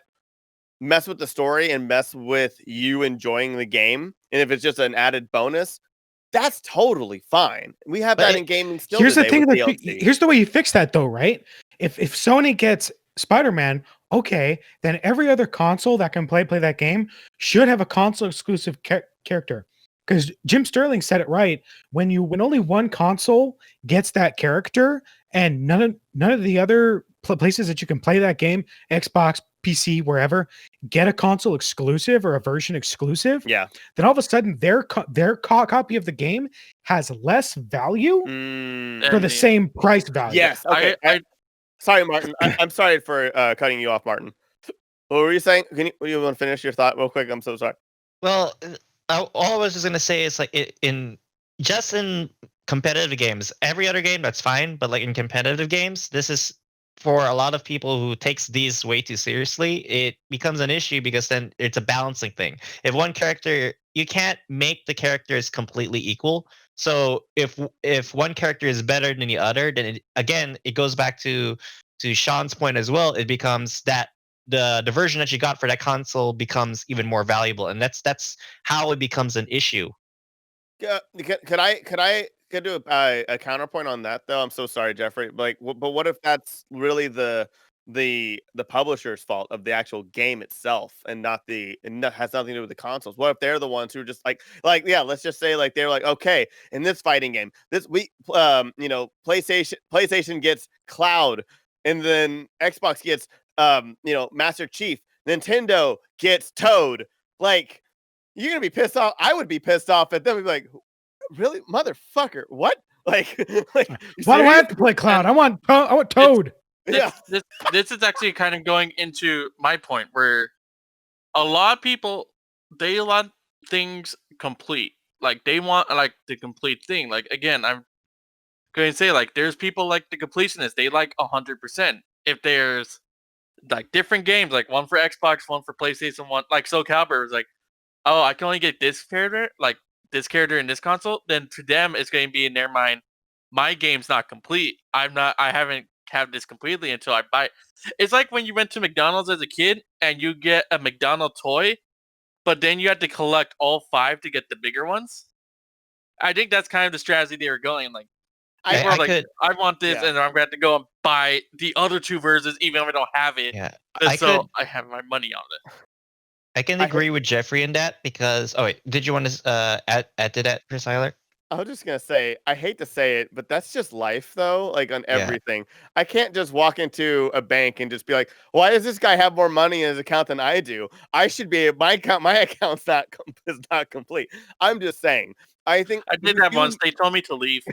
S3: mess with the story and mess with you enjoying the game, and if it's just an added bonus, that's totally fine. We have that in gaming still.
S1: Here's
S3: today
S1: the thing
S3: with DLC.
S1: here's the way you fix that though, right? If Sony gets Spider-Man, okay, then every other console that can play that game should have a console exclusive character. Because Jim Sterling said it right. When only one console gets that character, and none of the other places that you can play that game, Xbox, PC, wherever, get a console exclusive or a version exclusive,
S3: Yeah.
S1: then all of a sudden their copy of the game has less value for the same price value.
S3: Yes. Okay. Sorry, Martin. I'm sorry for cutting you off, Martin. What were you saying? You want to finish your thought real quick? I'm so sorry.
S4: Well, all I was just gonna say is like in competitive games, every other game that's fine, but like in competitive games, this is for a lot of people who takes these way too seriously. It becomes an issue because then it's a balancing thing. If one character, you can't make the characters completely equal. So if one character is better than the other, then it goes back to Sean's point as well. It becomes that the version that you got for that console becomes even more valuable, and that's how it becomes an issue.
S3: Could I do a counterpoint on that though? I'm so sorry, Jeffrey. But what if that's really the publisher's fault of the actual game itself, and not has nothing to do with the consoles? What if they're the ones who are just like yeah, let's just say like they're like, okay, in this fighting game, this week, PlayStation gets Cloud, and then Xbox gets Master Chief, Nintendo gets Toad. Like, you're gonna be pissed off. I would be pissed off at them. Be like, really, motherfucker? What? Like
S1: why do I have to play Cloud? I want Toad.
S2: This is actually kind of going into my point, where a lot of people, they want things complete. Like, they want like the complete thing. Like, again, I'm going to say, like, there's people like the completionists. They like 100%. If there's like different games, like one for Xbox, one for PlayStation, one like Soul Calibur was like, oh, I can only get this character, like this character in this console, then to them it's going to be in their mind, my game's not complete. I haven't had this completely until I buy it. It's like when you went to McDonald's as a kid and you get a McDonald's toy, but then you had to collect all 5 to get the bigger ones. I think that's kind of the strategy they were going. Like, I want this, and I'm going to have to go and buy the other 2 versions, even if I don't have it.
S4: Yeah,
S2: I have my money on it.
S4: I can agree with Jeffrey in that because. Oh wait, did you want to add to that, Chris Eiler?
S3: I was just gonna say, I hate to say it, but that's just life, though. Like on everything, I can't just walk into a bank and just be like, "Why does this guy have more money in his account than I do? I should be my account's is not complete." I'm just saying. I think
S2: I did that once. They told me to leave.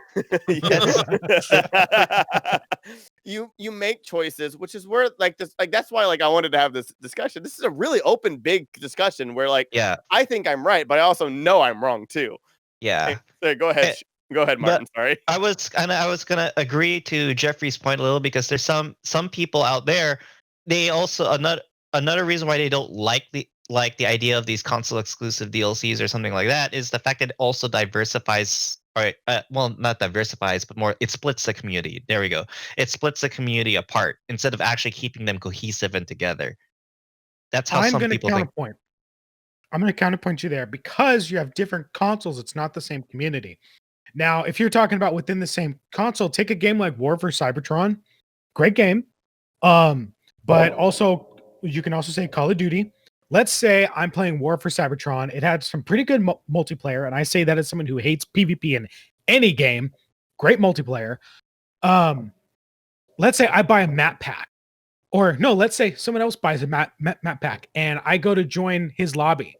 S3: You make choices, which is where like this, like that's why like I wanted to have this discussion. This is a really open, big discussion where like I think I'm right, but I also know I'm wrong too.
S4: Yeah.
S3: Hey, go ahead. Go ahead, Martin. Sorry.
S4: I was gonna agree to Jeffrey's point a little because there's some people out there. They also another reason why they don't like the idea of these console exclusive DLCs or something like that is the fact that it also diversifies. Or well, not diversifies, but more it splits the community. There we go. It splits the community apart instead of actually keeping them cohesive and together. That's how some people think.
S1: I'm going to counterpoint you there because you have different consoles. It's not the same community. Now, if you're talking about within the same console, take a game like War for Cybertron, great game. But also you can also say Call of Duty. Let's say I'm playing War for Cybertron. It had some pretty good multiplayer, and I say that as someone who hates PvP in any game. Great multiplayer. Let's say I buy a map pack. Or no, let's say someone else buys a map pack, and I go to join his lobby.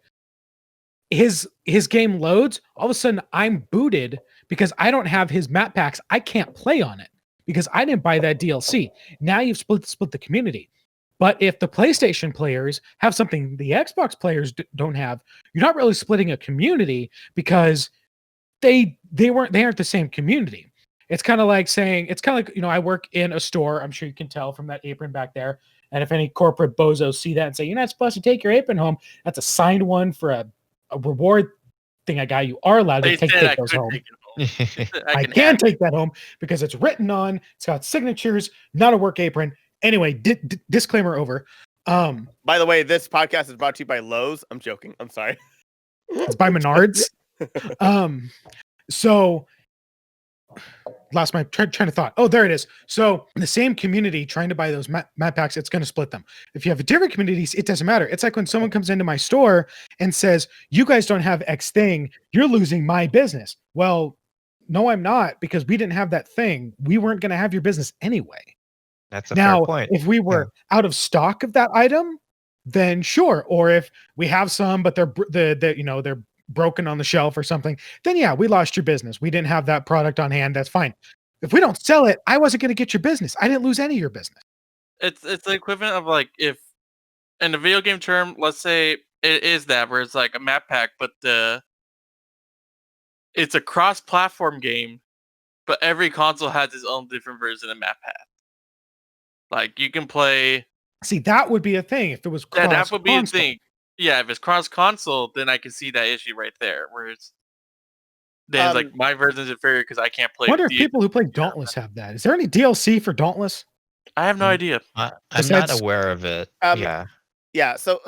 S1: His game loads. All of a sudden, I'm booted because I don't have his map packs. I can't play on it because I didn't buy that DLC. Now you've split the community. But if the PlayStation players have something the Xbox players don't have, you're not really splitting a community because they aren't the same community. It's kind of like saying, I work in a store. I'm sure you can tell from that apron back there. And if any corporate bozos see that and say, you're not supposed to take your apron home, that's a signed one for a reward thing I got. You are allowed to take those home. I can take that home because it's written on, it's got signatures, not a work apron. Anyway, disclaimer over.
S3: By the way, this podcast is brought to you by Lowe's. I'm joking. I'm sorry.
S1: It's by Menards. So lost my train of thought. Oh, there it is. So the same community trying to buy those map packs, it's going to split them. If you have a different communities, it doesn't matter. It's like when someone comes into my store and says, "You guys don't have X thing, you're losing my business." Well, no, I'm not, because we didn't have that thing. We weren't going to have your business anyway.
S4: That's a
S1: Now,
S4: fair point.
S1: if we were out of stock of that item, then sure. Or if we have some, but they're broken on the shelf or something, then yeah, we lost your business. We didn't have that product on hand. That's fine. If we don't sell it, I wasn't going to get your business. I didn't lose any of your business.
S2: It's the equivalent of like if in the video game term, let's say it is that where it's like a map pack, but it's a cross-platform game, but every console has its own different version of map pack. Like you can play.
S1: See, that would be a thing if it was cross.
S2: Yeah, that would be a thing. Yeah, if it's cross console, then I can see that issue right there. Where it's like my version is inferior because I can't play.
S1: I wonder if people who play Dauntless have that. Is there any DLC for Dauntless?
S2: I have no idea.
S4: I'm not aware of it.
S3: Yeah. So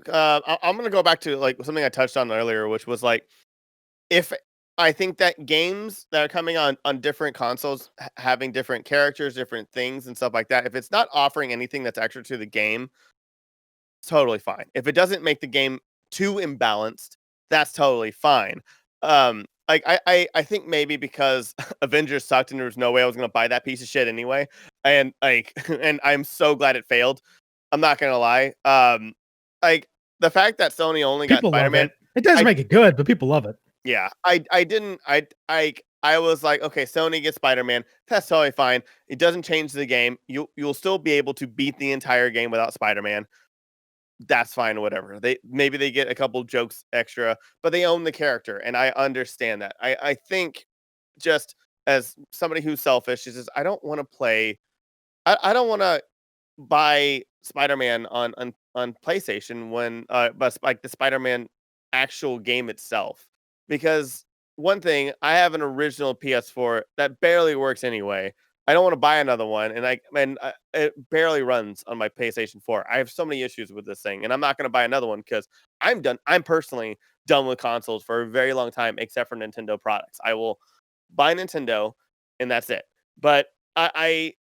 S3: I'm gonna go back to like something I touched on earlier, which was like, if I think that games that are coming on different consoles, having different characters, different things and stuff like that, if it's not offering anything that's extra to the game, it's totally fine. If it doesn't make the game too imbalanced, that's totally fine. Like I think maybe because Avengers sucked and there was no way I was gonna buy that piece of shit anyway, and like and I'm so glad it failed. I'm not gonna lie. Like the fact that Sony only got Spider-Man,
S1: it does make it good, but people love it.
S3: Yeah, I was like, okay, Sony gets Spider-Man. That's totally fine. It doesn't change the game. You'll still be able to beat the entire game without Spider-Man. That's fine, whatever. Maybe they get a couple jokes extra, but they own the character, and I understand that. I think just as somebody who's selfish, is I don't want to play. I don't want to buy Spider-Man on PlayStation when but like the Spider-Man actual game itself. Because one thing, I have an original PS4 that barely works anyway. I don't want to buy another one, and it barely runs on my PlayStation 4. I have so many issues with this thing, and I'm not going to buy another one because I'm done. I'm personally done with consoles for a very long time, except for Nintendo products. I will buy Nintendo, and that's it. But I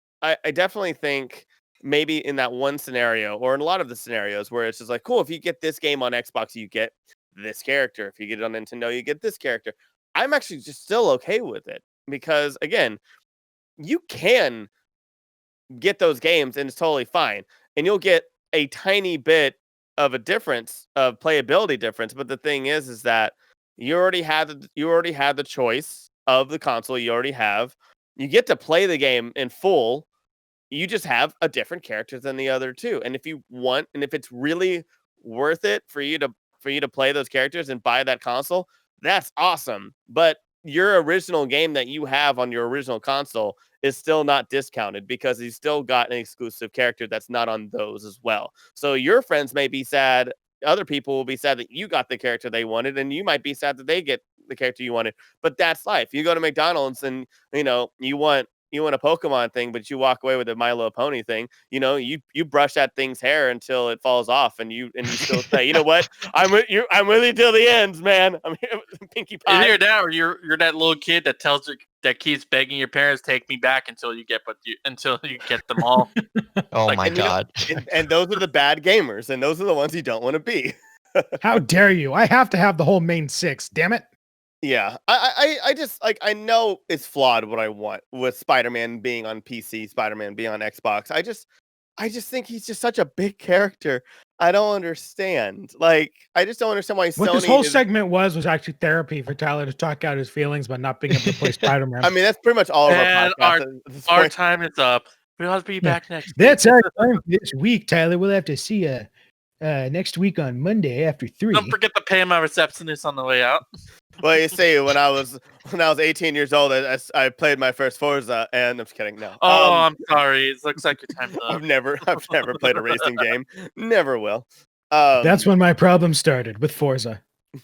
S3: definitely think maybe in that one scenario, or in a lot of the scenarios where it's just like, cool, if you get this game on Xbox, you get this character. If you get it on Nintendo, you get this character. I'm actually just still okay with it because, again, you can get those games and it's totally fine, and you'll get a tiny bit of a difference of playability difference. But the thing is that you already had the choice of the console. You get to play the game in full. You just have a different character than the other two, and if you want, and if it's really worth it for you to play those characters and buy that console, that's awesome. But your original game that you have on your original console is still not discounted because you still got an exclusive character that's not on those as well. So your friends may be sad. Other people will be sad that you got the character they wanted, and you might be sad that they get the character you wanted. But that's life. You go to McDonald's and you want a Pokemon thing, but you walk away with a My Little Pony thing. You brush that thing's hair until it falls off, and you still say, you know what? I'm with you till the end, man. I'm here with Pinkie Pie.
S2: Either that, or you're that little kid that keeps begging your parents, take me back until you get them all.
S4: Oh my god!
S3: And those are the bad gamers, and those are the ones you don't want to be.
S1: How dare you? I have to have the whole main six. Damn it.
S3: Yeah, I just I know it's flawed what I want with Spider-Man being on PC, Spider-Man being on Xbox. I just think he's just such a big character. I don't understand. Like, I just don't understand why
S1: what this whole segment was actually therapy for Tyler to talk out his feelings about not being able to play Spider-Man.
S3: I mean, that's pretty much all of
S2: our
S3: podcasts.
S2: Our time is up. We'll be back next week.
S1: That's our time for this week, Tyler. We'll have to see you next week on Monday after 3.
S2: Don't forget to pay my receptionist on the way out.
S3: Well, you see, when I was 18 years old, I played my first Forza, and I'm just kidding. No.
S2: Oh, I'm sorry. It looks like your time's up.
S3: I've never played a racing game. Never will.
S1: That's when my problem started with Forza.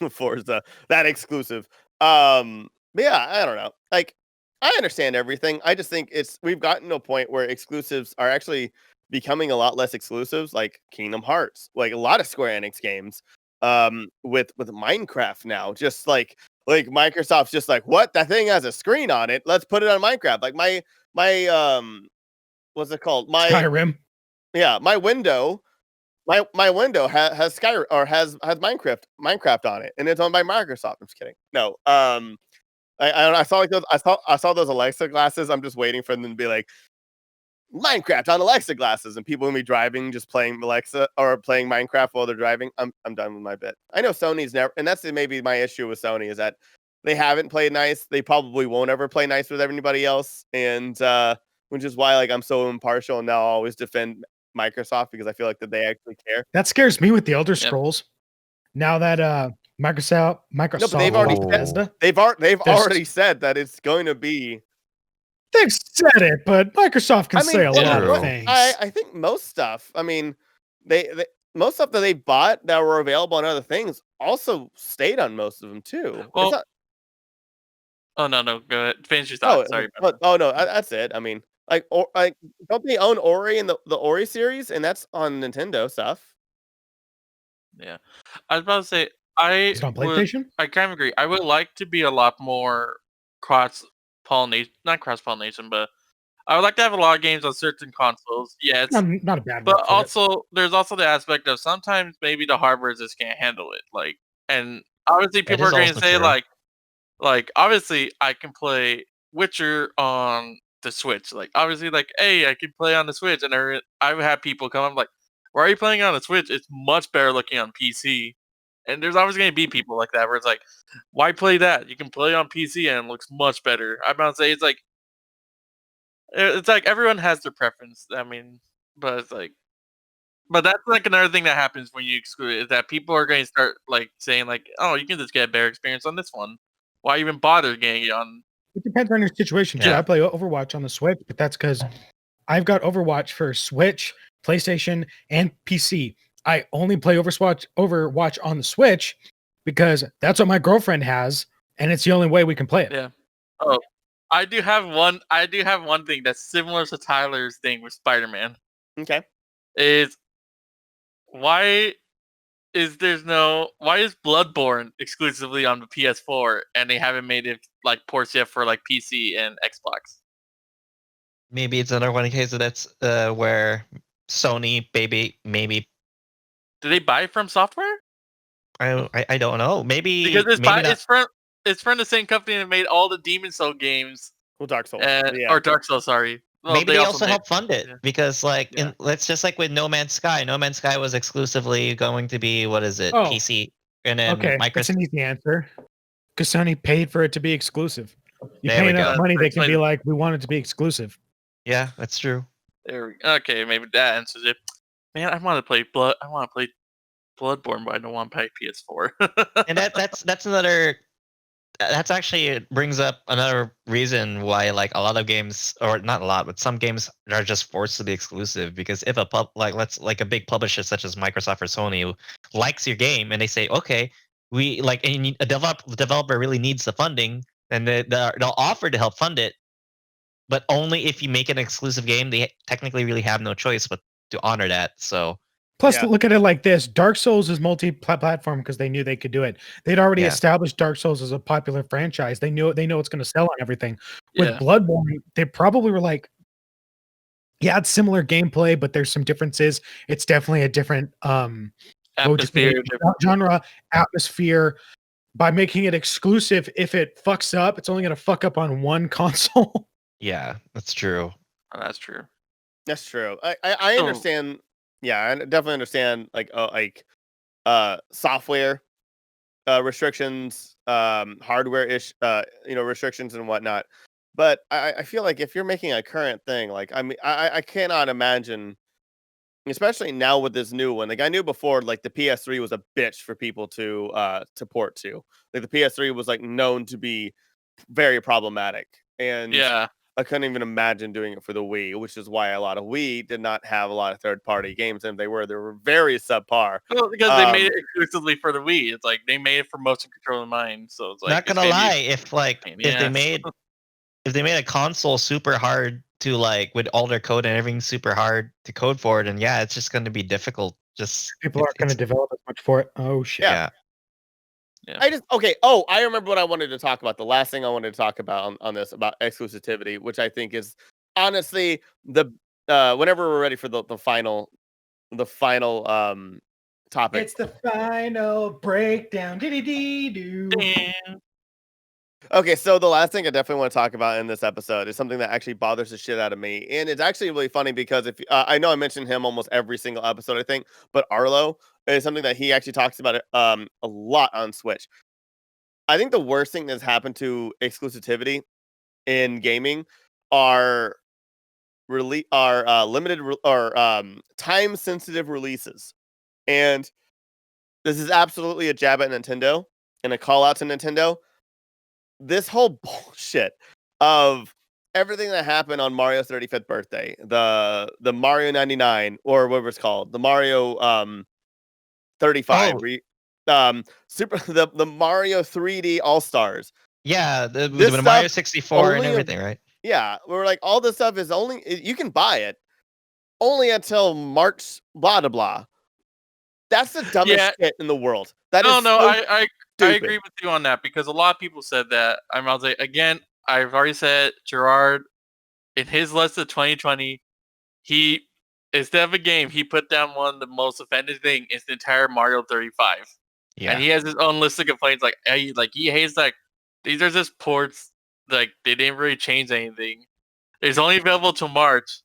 S3: Forza, that exclusive. But yeah, I don't know. Like, I understand everything. I just think we've gotten to a point where exclusives are actually becoming a lot less exclusives, like Kingdom Hearts, like a lot of Square Enix games. With Minecraft now, just like like Microsoft's just like, what? That thing has a screen on it. Let's put it on Minecraft. Like my what's it called?
S1: Skyrim.
S3: My window. My window has Sky or has Minecraft on it, and it's owned by Microsoft. I'm just kidding. No, I saw like those. I saw those Alexa glasses. I'm just waiting for them to be like Minecraft on Alexa glasses, and people will be driving, just playing Alexa or playing Minecraft while they're driving. I'm done with my bit. I know Sony's never, and that's maybe my issue with Sony is that they haven't played nice. They probably won't ever play nice with everybody else, and which is why like I'm so impartial and now I always defend Microsoft because I feel like that they actually care.
S1: That scares me with the Elder Scrolls. Now that Microsoft,
S3: No, but they've already
S1: Bethesda,
S3: they've already said that it's going to be.
S1: they've said it, but Microsoft can say a lot of things.
S3: I think most stuff. I mean, they most stuff that they bought that were available on other things also stayed on most of them too.
S2: Well, no, go ahead. Finish your thought. Sorry.
S3: No, that's it. I mean, like don't they own Ori and the Ori series, and that's on Nintendo stuff.
S2: Yeah, I was about to say
S1: It's on PlayStation.
S2: I kind of agree. I would like to be a lot more cross pollination, not cross pollination, but I would like to have a lot of games on certain consoles. Yeah, it's
S1: not a bad.
S2: But also, there's also the aspect of sometimes maybe the hardware just can't handle it. Like, and obviously people are going to say
S4: true.
S2: like obviously I can play Witcher on the Switch. Like obviously, like hey, I can play on the Switch, and I would have people come up like, why are you playing on the Switch? It's much better looking on PC. And there's always going to be people like that where it's like, why play that? You can play on PC and it looks much better. I'm about to say it's like everyone has their preference. I mean, but it's like, but that's like another thing that happens when you exclude it is that people are going to start like saying like, oh, you can just get a better experience on this one. Why even bother getting it on?
S1: It depends on your situation too.
S4: Yeah.
S1: I play Overwatch on the Switch, but that's because I've got Overwatch for Switch, PlayStation, and PC. I only play Overwatch on the Switch because that's what my girlfriend has, and it's the only way we can play it.
S2: Yeah. Oh, I do have one thing that's similar to Tyler's thing with Spider-Man.
S3: Okay.
S2: Is why is Bloodborne exclusively on the PS4 and they haven't made it like ports yet for like PC and Xbox?
S4: Maybe it's another one case that's where Sony maybe.
S2: Do they buy it from software?
S4: I don't know. Maybe
S2: because
S4: maybe
S2: it's from the same company that made all the Demon Soul games.
S3: Well, Dark Souls.
S2: Or Dark Souls, sorry. Well,
S4: maybe they also help fund it because let's just like with No Man's Sky. No Man's Sky was exclusively going to be PC, and then Microsoft.
S1: That's an easy answer because Sony paid for it to be exclusive. You
S4: There
S1: pay
S4: we
S1: enough
S4: go.
S1: money, they can be like, we want it to be exclusive.
S4: Yeah, that's true.
S2: Okay, maybe that answers it. Man, I want to play Bloodborne, but I don't want to play PS4.
S4: And that's another. That's actually it brings up another reason why like a lot of games, or not a lot, but some games are just forced to be exclusive because if a big publisher such as Microsoft or Sony likes your game and they say, okay, we like, and the developer really needs the funding, and they'll offer to help fund it, but only if you make an exclusive game. They technically really have no choice but to honor that. So.
S1: Plus, look at it like this: Dark Souls is multi-platform because they knew they could do it. They'd already established Dark Souls as a popular franchise. They know it's going to sell on everything. With Bloodborne, they probably were like, "Yeah, it's similar gameplay, but there's some differences. It's definitely a different genre atmosphere." By making it exclusive, if it fucks up, it's only going to fuck up on one console.
S4: Yeah, that's true.
S2: Oh, that's true.
S3: That's true. I understand. Yeah, I definitely understand software restrictions, hardware restrictions and whatnot. But I feel like if you're making a current thing, like I cannot imagine, especially now with this new one. Like I knew before, like the PS3 was a bitch for people to port to. Like the PS3 was like known to be very problematic, and I couldn't even imagine doing it for the Wii, which is why a lot of Wii did not have a lot of third-party games, and they were very subpar.
S2: Well, because they made it exclusively for the Wii. It's like they made it for motion control in mind. So it's like
S4: not gonna lie, if they made a console super hard to like with all their code and everything super hard to code for it, and it's just going to be difficult. Just
S1: people aren't going to develop as much for it. Oh shit!
S3: I just okay. Oh, I remember what I wanted to talk about. The last thing I wanted to talk about on this about exclusivity, which I think is honestly the whenever we're ready for the final topic.
S1: It's the final breakdown. Dee-dee-dee-doo.
S3: Okay, so the last thing I definitely want to talk about in this episode is something that actually bothers the shit out of me, and it's actually really funny because if I know I mention him almost every single episode, I think, but Arlo is something that he actually talks about a lot on Switch. I think the worst thing that's happened to exclusivity in gaming are limited or time sensitive releases, and this is absolutely a jab at Nintendo and a call out to Nintendo. This whole bullshit of everything that happened on Mario's 35th birthday, the Mario 99 or whatever it's called, the Mario 35, super the Mario 3D All Stars.
S4: Yeah, the
S3: This
S4: Mario
S3: stuff
S4: 64 and
S3: only
S4: everything, right?
S3: Yeah, we're like all this stuff is only you can buy it only until March blah blah blah. That's the dumbest shit in the world. That is
S2: I
S3: stupid.
S2: agree with you on that because a lot of people said that. I was like, again, I've already said Gerard in his list of 2020, he instead of a game, he put down one of the most offended thing is the entire Mario 35.
S4: Yeah.
S2: And he has his own list of complaints like he hates like these are just ports, like they didn't really change anything. It's only available till March.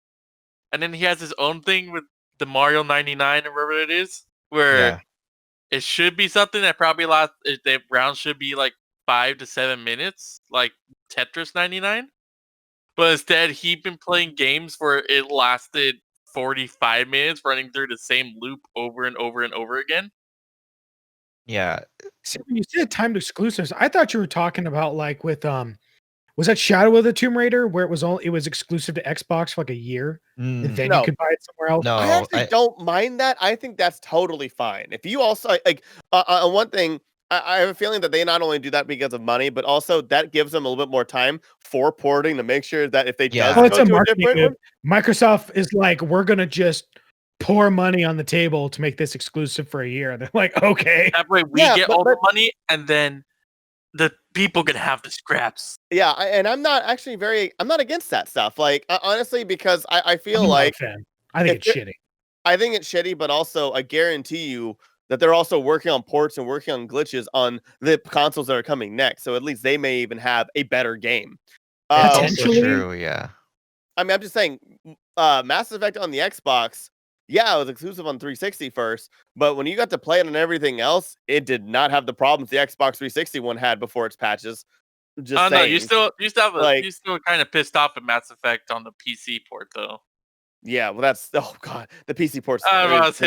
S2: And then he has his own thing with the Mario 99 or whatever it is, where it should be something that probably lasts. The round should be like 5 to 7 minutes, like Tetris 99. But instead, he's been playing games where it lasted 45 minutes, running through the same loop over and over and over again.
S4: Yeah.
S1: See, when you said timed exclusives, I thought you were talking about like with was that Shadow of the Tomb Raider where it was exclusive to Xbox for like a year and then you could buy it somewhere else?
S4: No,
S3: I actually don't mind that. I think that's totally fine. If you also like one thing, I have a feeling that they not only do that because of money, but also that gives them a little bit more time for porting to make sure that if they does
S1: Well, it's
S3: go
S1: a
S3: to a
S1: marketing
S3: different one,
S1: move. Microsoft is like, we're gonna just pour money on the table to make this exclusive for a year. And they're like, okay.
S2: That way we get all the money, and then the people can have the scraps.
S3: Yeah, and I'm not against that stuff. Like honestly, because I feel like
S1: I think it's shitty.
S3: I think it's shitty, but also I guarantee you that they're also working on ports and working on glitches on the consoles that are coming next. So at least they may even have a better game.
S4: Potentially, true, yeah.
S3: I mean, I'm just saying, Mass Effect on the Xbox, yeah, it was exclusive on 360 first, but when you got to play it on everything else, it did not have the problems the Xbox 360 one had before its patches. Just saying.
S2: No, you still kind of pissed off at Mass Effect on the PC port though.
S3: Yeah, well, that's god, the PC ports.
S2: That's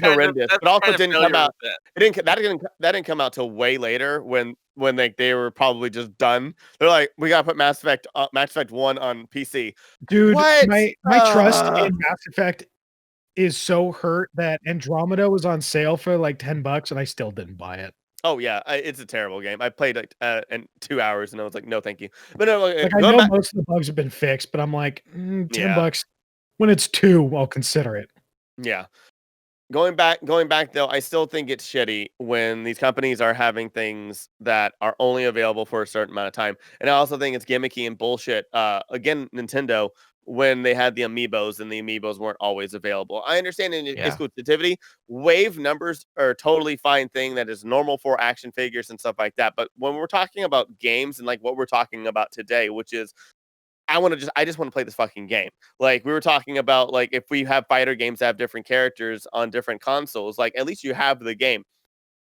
S3: horrendous. But also didn't come out. That didn't come out till way later when they were probably just done. They're like, we gotta put Mass Effect 1 on PC.
S1: Dude, my trust in Mass Effect is so hurt that Andromeda was on sale for like $10 and I still didn't buy it.
S3: Oh yeah, it's a terrible game. I played it in 2 hours and I was like, no, thank you. But no,
S1: like, I know most of the bugs have been fixed, but I'm like, $10. When it's 2, I'll consider it.
S3: Yeah. Going back though, I still think it's shitty when these companies are having things that are only available for a certain amount of time. And I also think it's gimmicky and bullshit. Again, Nintendo, when they had the amiibos and the amiibos weren't always available. I understand in exclusivity, wave numbers are a totally fine thing that is normal for action figures and stuff like that. But when we're talking about games and like what we're talking about today, which is I just want to play this fucking game. Like we were talking about, like if we have fighter games that have different characters on different consoles, like at least you have the game.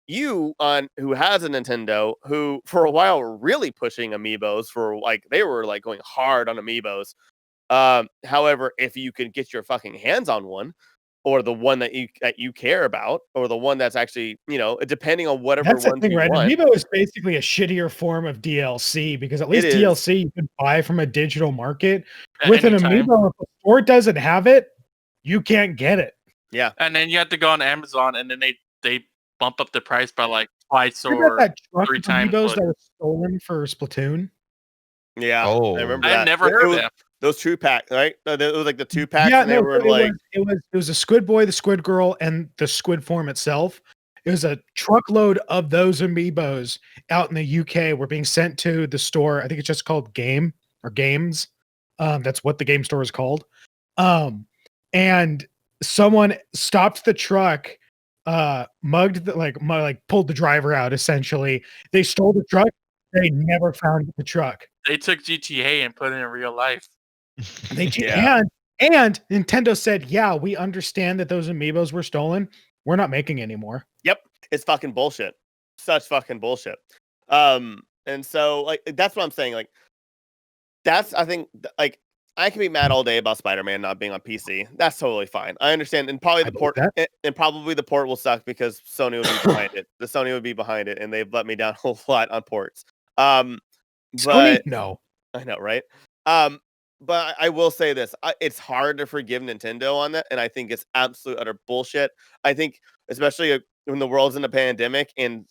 S3: You who has a Nintendo, who for a while were really pushing amiibos for like they were like going hard on amiibos. However, if you can get your fucking hands on one, or the one that you care about, or the one that's actually, depending on whatever
S1: that's
S3: one
S1: the thing,
S3: you
S1: right?
S3: want.
S1: Amiibo is basically a shittier form of DLC because at least DLC you can buy from a digital market. With an Amiibo, if the store doesn't have it, you can't get it.
S3: Yeah,
S2: and then you have to go on Amazon, and then they bump up the price by like twice or 3 times.
S1: Amiibos that were stolen for Splatoon.
S3: Yeah, I remember that.
S2: I never heard that.
S3: Those 2-pack, right? It was like the 2-packs.
S1: Yeah,
S3: and they were like
S1: it was a Squid Boy, the Squid Girl, and the Squid form itself. It was a truckload of those amiibos out in the UK were being sent to the store. I think it's just called Game or Games. That's what the game store is called. And someone stopped the truck, mugged pulled the driver out. Essentially, they stole the truck. They never found the truck.
S2: They took GTA and put it in real life.
S1: And Nintendo said, "Yeah, we understand that those amiibos were stolen. We're not making anymore."
S3: Yep, it's fucking bullshit. Such fucking bullshit. And so like that's what I'm saying. Like that's I think like I can be mad all day about Spider-Man not being on PC. That's totally fine. I understand, and probably the port and probably the port will suck because Sony would be behind it. The Sony would be behind it, and they've let me down a whole lot on ports.
S1: Sony,
S3: But
S1: no.
S3: I know, right? But I will say this: it's hard to forgive Nintendo on that, and I think it's absolute utter bullshit. I think, especially when the world's in a pandemic and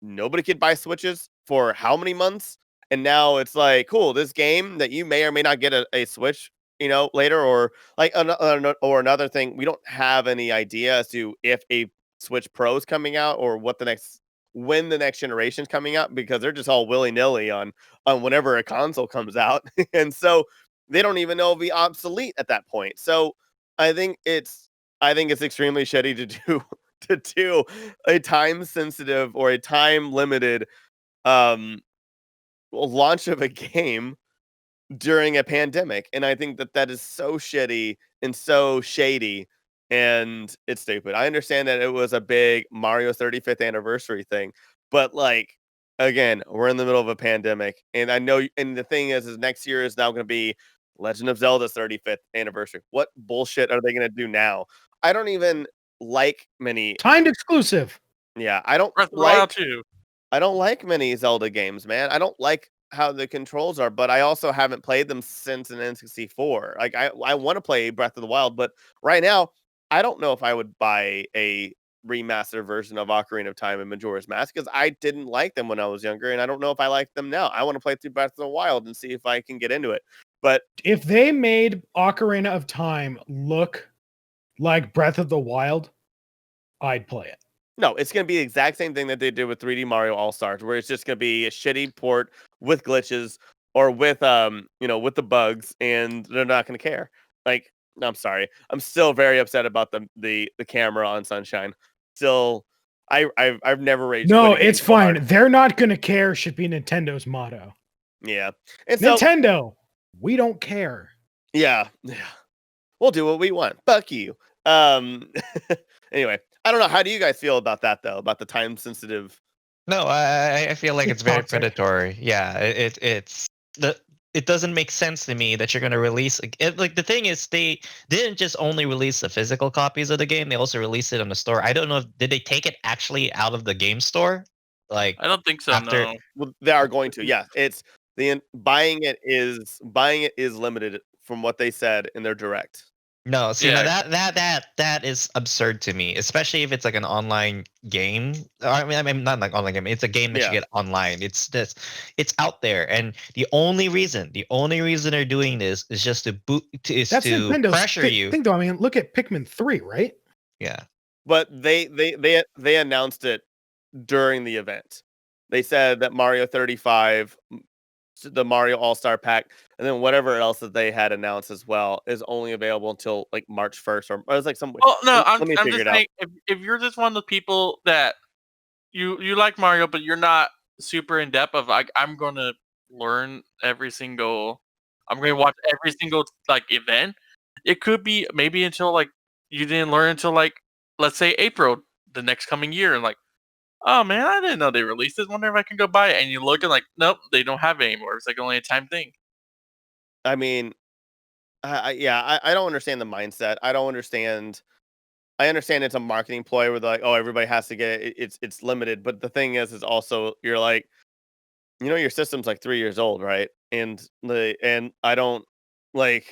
S3: nobody could buy Switches for how many months, and now it's like, cool, this game that you may or may not get a Switch, later, or like another thing, we don't have any idea as to if a Switch Pro is coming out or when the next generation's coming out, because they're just all willy-nilly on whenever a console comes out. And so they don't even know it'll be obsolete at that point. So I think it's extremely shitty to do a time sensitive or a time limited launch of a game during a pandemic. And I think that is so shitty and so shady, and it's stupid. I understand that it was a big Mario 35th anniversary thing, but like, again, we're in the middle of a pandemic, and I know, and the thing is next year is now going to be Legend of Zelda's 35th anniversary. What bullshit are they going to do now? I don't even like many
S1: timed exclusive.
S3: Yeah, I don't
S2: Breath of the Wild too.
S3: I don't like many Zelda games, man. I don't like how the controls are, but I also haven't played them since an N64. Like I want to play Breath of the Wild, but right now I don't know if I would buy a remastered version of Ocarina of Time and Majora's Mask because I didn't like them when I was younger, and I don't know if I like them now. I want to play through Breath of the Wild and see if I can get into it. But
S1: if they made Ocarina of Time look like Breath of the Wild, I'd play it.
S3: No, it's going to be the exact same thing that they did with 3D Mario All-Stars, where it's just going to be a shitty port with glitches or with with the bugs, and they're not going to care. Like, no, I'm sorry. I'm still very upset about the camera on Sunshine. Still, I've never raged.
S1: No, it's fine. They're not going to care should be Nintendo's motto.
S3: Yeah. And
S1: Nintendo, we don't care.
S3: Yeah. We'll do what we want. Fuck you. Anyway, I don't know. How do you guys feel about that, though? About the time sensitive?
S4: No, I feel like it's very predatory. Yeah, it doesn't make sense to me that you're going to release like the thing is they didn't just only release the physical copies of the game, they also released it on the store. I don't know did they take it actually out of the game store? Like,
S2: I don't think so. No.
S3: Well, they are going to. Yeah, it's buying it is limited from what they said in their direct.
S4: No, see, now that is absurd to me, especially if it's like an online game. I mean not like online game. It's a game that you get online. It's out there, and the only reason they're doing this is just to pressure you.
S1: Thing though, I mean, look at Pikmin 3, right?
S4: Yeah,
S3: but they announced it during the event. They said that Mario 35, the Mario All-Star Pack, and then whatever else that they had announced as well is only available until like March 1st, or it was like some.
S2: Well, no, I'm just saying, if you're just one of the people that you like Mario, but you're not super in depth of like, I'm going to learn I'm going to watch every single like event. It could be maybe until like you didn't learn until like, let's say April the next coming year, and like, oh man, I didn't know they released this. Wonder if I can go buy it. And you look and like, nope, they don't have it anymore. It's like only a time thing.
S3: I mean, I don't understand the mindset. I understand it's a marketing ploy where they're like, oh, everybody has to get it. It's limited. But the thing is also you're like, your system's like 3 years old, right? And I don't like,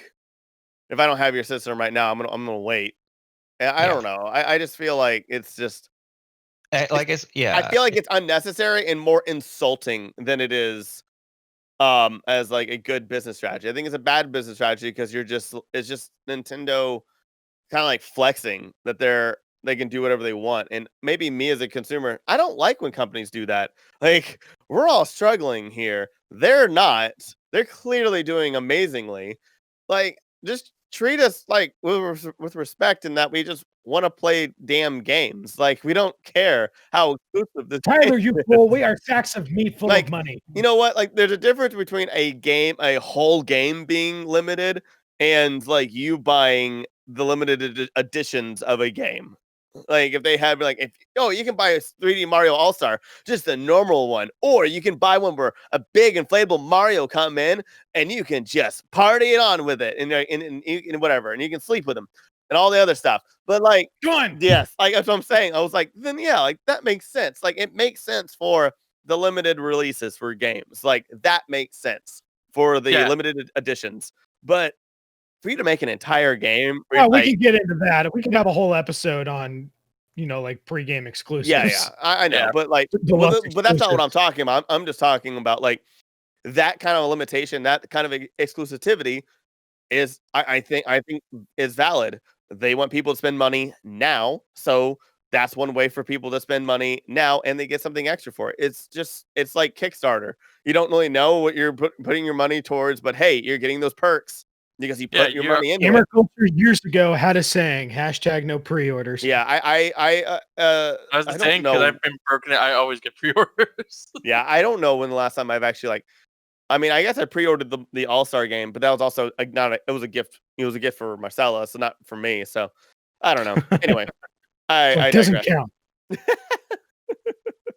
S3: if I don't have your system right now, I'm gonna wait. And I don't know. I just feel like it's just. I feel like it's unnecessary and more insulting than it is as like a good business strategy. I think it's a bad business strategy because it's just Nintendo kind of like flexing that they're they can do whatever they want. And maybe me as a consumer, I don't like when companies do that. Like, we're all struggling here. They're not. They're clearly doing amazingly. Like, just treat us like with respect, in that we just want to play damn games. Like, we don't care how exclusive this
S1: Tyler,
S3: game
S1: you
S3: is.
S1: fool. We are sacks of meat full
S3: Like,
S1: of money.
S3: You know what? Like, there's a difference between a whole game being limited, and like you buying the limited editions of a game. Like, if they have you can buy a 3D Mario All-Star, just a normal one, or you can buy one where a big inflatable Mario come in and you can just party it on with it and whatever, and you can sleep with them and all the other stuff. But like,
S1: Done.
S3: yes, like that's what I'm saying. I was like, then yeah, like that makes sense. Like, it makes sense for the limited releases for games. Like, that makes sense for the limited editions. But for you to make an entire game,
S1: well, we can get into that. We can have a whole episode on, like pre-game exclusives.
S3: Yeah, I know, but like, but that's not what I'm talking about. I'm just talking about like that kind of a limitation, that kind of exclusivity is, I think is valid. They want people to spend money now, so that's one way for people to spend money now, and they get something extra for it. It's like Kickstarter. You don't really know what you're putting your money towards, but hey, you're getting those perks because you put your money into it.
S1: GamerKulture years ago had a saying, #no pre-orders.
S3: Yeah,
S2: I was saying, because I've been broken. I always get pre-orders.
S3: Yeah, I don't know when the last time I've actually I guess I pre-ordered the All-Star game, but that was also it was a gift. It was a gift for Marcella, so not for me. So I don't know. Anyway, I
S1: doesn't count.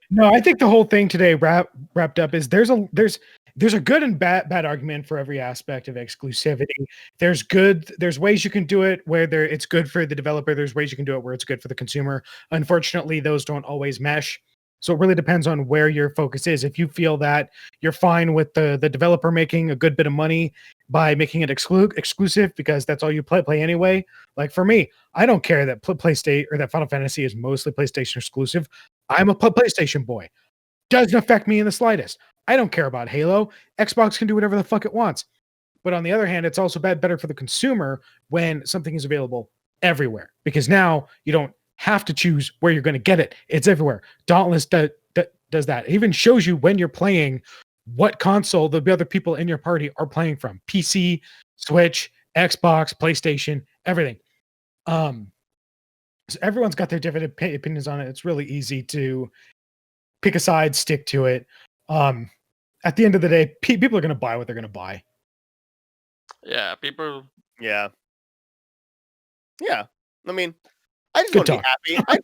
S1: No, I think the whole thing today wrapped up is there's a good and bad argument for every aspect of exclusivity. There's ways you can do it where it's good for the developer. There's ways you can do it where it's good for the consumer. Unfortunately, those don't always mesh. So it really depends on where your focus is. If you feel that you're fine with the developer making a good bit of money by making it exclusive because that's all you play anyway. Like for me, I don't care that PlayStation or that Final Fantasy is mostly PlayStation exclusive. I'm a PlayStation boy. Doesn't affect me in the slightest. I don't care about Halo. Xbox can do whatever the fuck it wants. But on the other hand, it's also better for the consumer when something is available everywhere, because now you don't have to choose where you're going to get it. It's everywhere. Dauntless does that. It even shows you when you're playing what console the other people in your party are playing from. PC, Switch, Xbox, PlayStation, everything. So everyone's got their different opinions on it. It's really easy to pick a side, stick to it. At the end of the day, people are going to buy what they're going to buy.
S2: Yeah, people.
S3: Yeah. I mean, I just want to be happy. I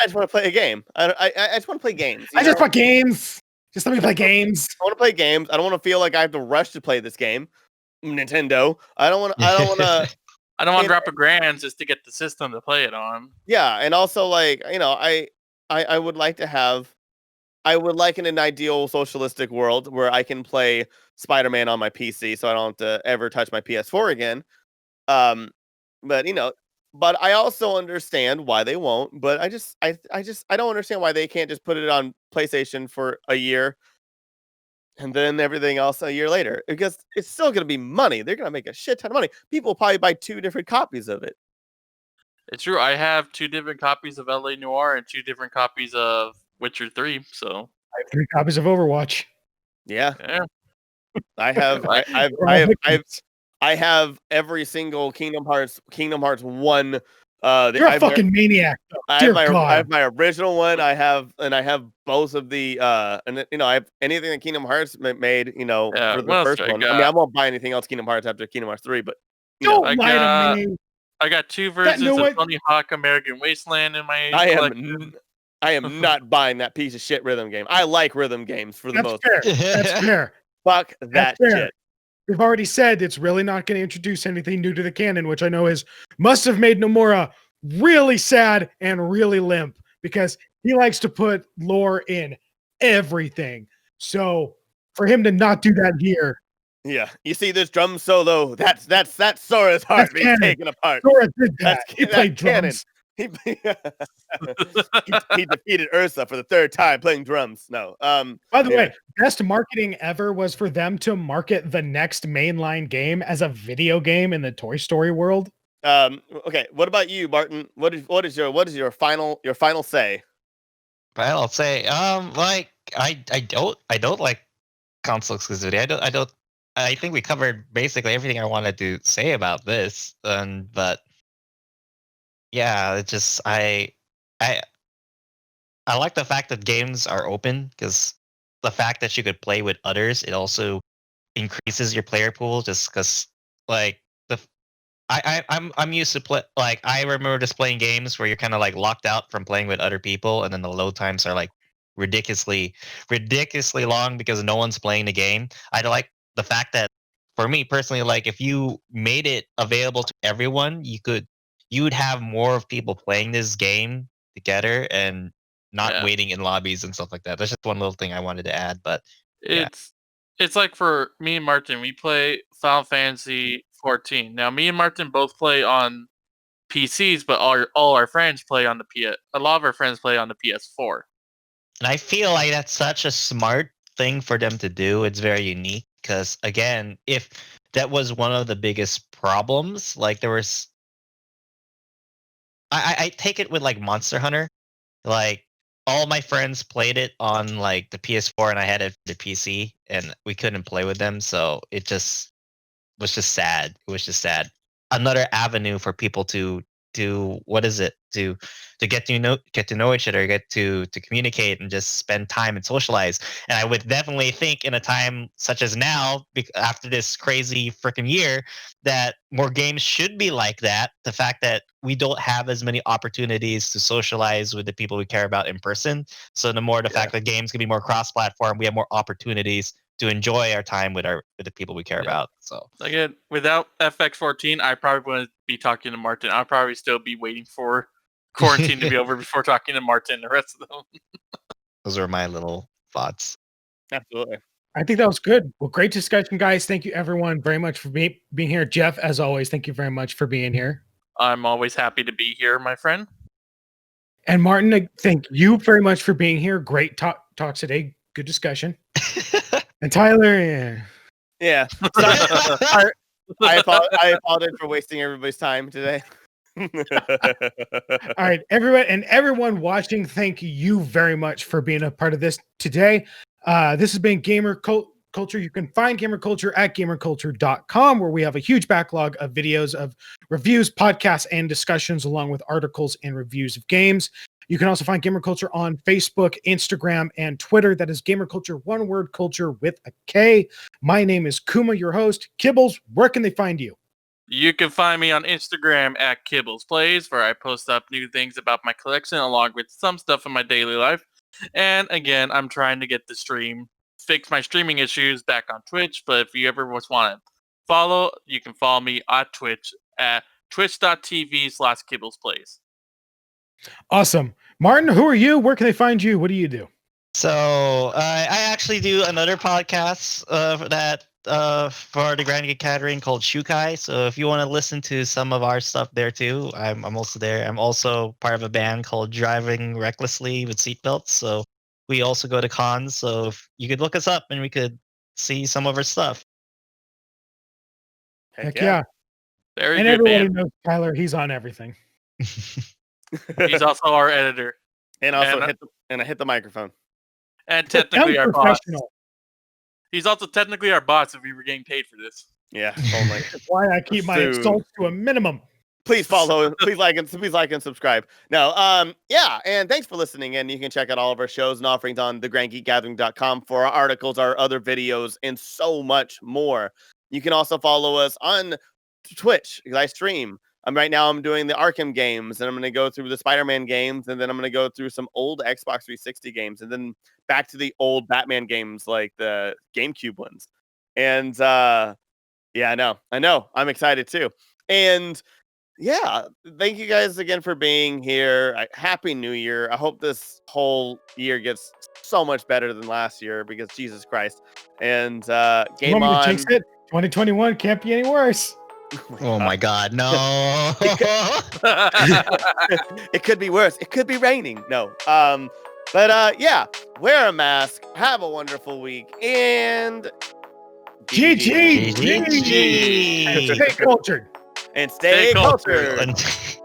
S3: just want to play a game. I just want to play games.
S1: I just want games. Just let me play games.
S3: I want to play games. I don't want to feel like I have to rush to play this game. Nintendo. I don't want to.
S2: I don't want to drop $1,000 just to get the system to play it on.
S3: Yeah, and also I would like to have. I would like in an ideal socialistic world where I can play Spider-Man on my PC, so I don't have to ever touch my PS4 again. But I also understand why they won't. But I don't understand why they can't just put it on PlayStation for a year and then everything else a year later, because it's still going to be money. They're going to make a shit ton of money. People will probably buy 2 different copies of it.
S2: It's true. I have 2 different copies of LA Noire and 2 different copies of Witcher 3. So
S1: I have 3 copies of Overwatch.
S3: Yeah. I have every single Kingdom Hearts 1.
S1: You're a fucking maniac.
S3: I have my original one. I have both of the I have anything that Kingdom Hearts made. For the first one. I won't buy anything else Kingdom Hearts after Kingdom Hearts 3. But
S1: don't lie to me.
S2: I got 2 versions of Tony Hawk American Wasteland in my collection.
S3: I am not buying that piece of shit rhythm game. I like rhythm games for the most
S1: part. That's fair.
S3: Fuck that shit.
S1: We've already said it's really not going to introduce anything new to the canon, which I know must have made Nomura really sad and really limp, because he likes to put lore in everything. So for him to not do that here.
S3: Yeah. You see this drum solo, that's Sora's heart being taken apart.
S1: Sora did that. He played drums.
S3: He defeated Ursa for the 3rd time playing drums. No.
S1: By the way, best marketing ever was for them to market the next mainline game as a video game in the Toy Story world.
S3: Okay, what about you, Martin? What is your final say?
S4: Well, I'll say, like I don't like console exclusivity. I think we covered basically everything I wanted to say about this. But yeah, it's just I like the fact that games are open, because the fact that you could play with others, it also increases your player pool. Just because, like, I'm used to play, like, I remember just playing games where you're kind of like locked out from playing with other people, and then the load times are like ridiculously long because no one's playing the game. I like the fact that, for me personally, like, if you made it available to everyone, you'd have more of people playing this game together and not
S2: Yeah.
S4: waiting in lobbies and stuff like that. That's just one little thing I wanted to add. But yeah.
S2: It's like for me and Martin, we play Final Fantasy 14. Now, me and Martin both play on PCs, but all our friends play on the PS. A lot of our friends play on the PS4.
S4: And I feel like that's such a smart thing for them to do. It's very unique because, again, if that was one of the biggest problems, like there was, I take it with like Monster Hunter, like all my friends played it on like the PS4 and I had it for the PC and we couldn't play with them, so it just was just sad. It was just sad. Another avenue for people to what is it, to get to know each other, get to communicate and just spend time and socialize. And I would definitely think in a time such as now, after this crazy freaking year, that more games should be like that. The fact that we don't have as many opportunities to socialize with the people we care about in person. So the more the fact that games can be more cross-platform, we have more opportunities to enjoy our time with the people we care about. So
S2: again, without FX14, I probably wouldn't be talking to Martin. I'd probably still be waiting for quarantine to be over before talking to Martin and the rest of them.
S4: Those are my little thoughts.
S3: Absolutely.
S1: I think that was good. Well, great discussion, guys. Thank you, everyone, very much for being here. Jeff, as always, thank you very much for being here.
S2: I'm always happy to be here, my friend.
S1: And Martin, thank you very much for being here. Great talk today. Good discussion. And Tyler,
S3: yeah. I apologize for wasting everybody's time today.
S1: All right, everyone watching, thank you very much for being a part of this today. This has been GamerKulture. You can find GamerKulture at GamerKulture.com, where we have a huge backlog of videos of reviews, podcasts, and discussions, along with articles and reviews of games. You can also find GamerKulture on Facebook, Instagram, and Twitter. That is GamerKulture, one word, culture with a K. My name is Kuma, your host. Kibbles, where can they find you?
S2: You can find me on Instagram at Kibbles Plays, where I post up new things about my collection, along with some stuff in my daily life. And again, I'm trying to get the fix my streaming issues back on Twitch. But if you ever want to follow, you can follow me at Twitch at twitch.tv/KibblesPlays.
S1: Awesome. Martin, who are you? Where can they find you? What do you do?
S4: So I actually do another podcast for the Grand Geek Catering called ShuKai. So if you want to listen to some of our stuff there too, I'm also there. I'm also part of a band called Driving Recklessly with Seatbelts. So we also go to cons. So if you could look us up and we could see some of our stuff.
S1: Heck yeah.
S2: Very
S1: and
S2: good
S1: everybody
S2: band.
S1: knows Tyler. He's on everything.
S2: He's also our editor.
S3: And also I hit the microphone.
S2: And technically our boss.
S1: Professional.
S2: He's also technically our boss if we were getting paid for this.
S3: Yeah, only.
S1: That's why I keep my insults to a minimum.
S3: Please follow, please like and subscribe. No, yeah, and thanks for listening. And you can check out all of our shows and offerings on thegrandgeekgathering.com for our articles, our other videos, and so much more. You can also follow us on Twitch because I stream. Right now I'm doing the Arkham games, and I'm going to go through the Spider-Man games, and then I'm going to go through some old Xbox 360 games, and then back to the old Batman games, like the GameCube ones. And yeah, I know, I'm excited too. And yeah, thank you guys again for being here. Happy New Year. I hope this whole year gets so much better than last year because Jesus Christ. And game on.
S1: 2021 can't be any worse.
S4: Oh my God, no.
S3: It could be worse. It could be raining. No. But yeah, wear a mask. Have a wonderful week. And
S1: GG.
S4: GG.
S1: Stay cultured.
S3: and stay
S2: Stay cultured.
S3: cultured.
S4: And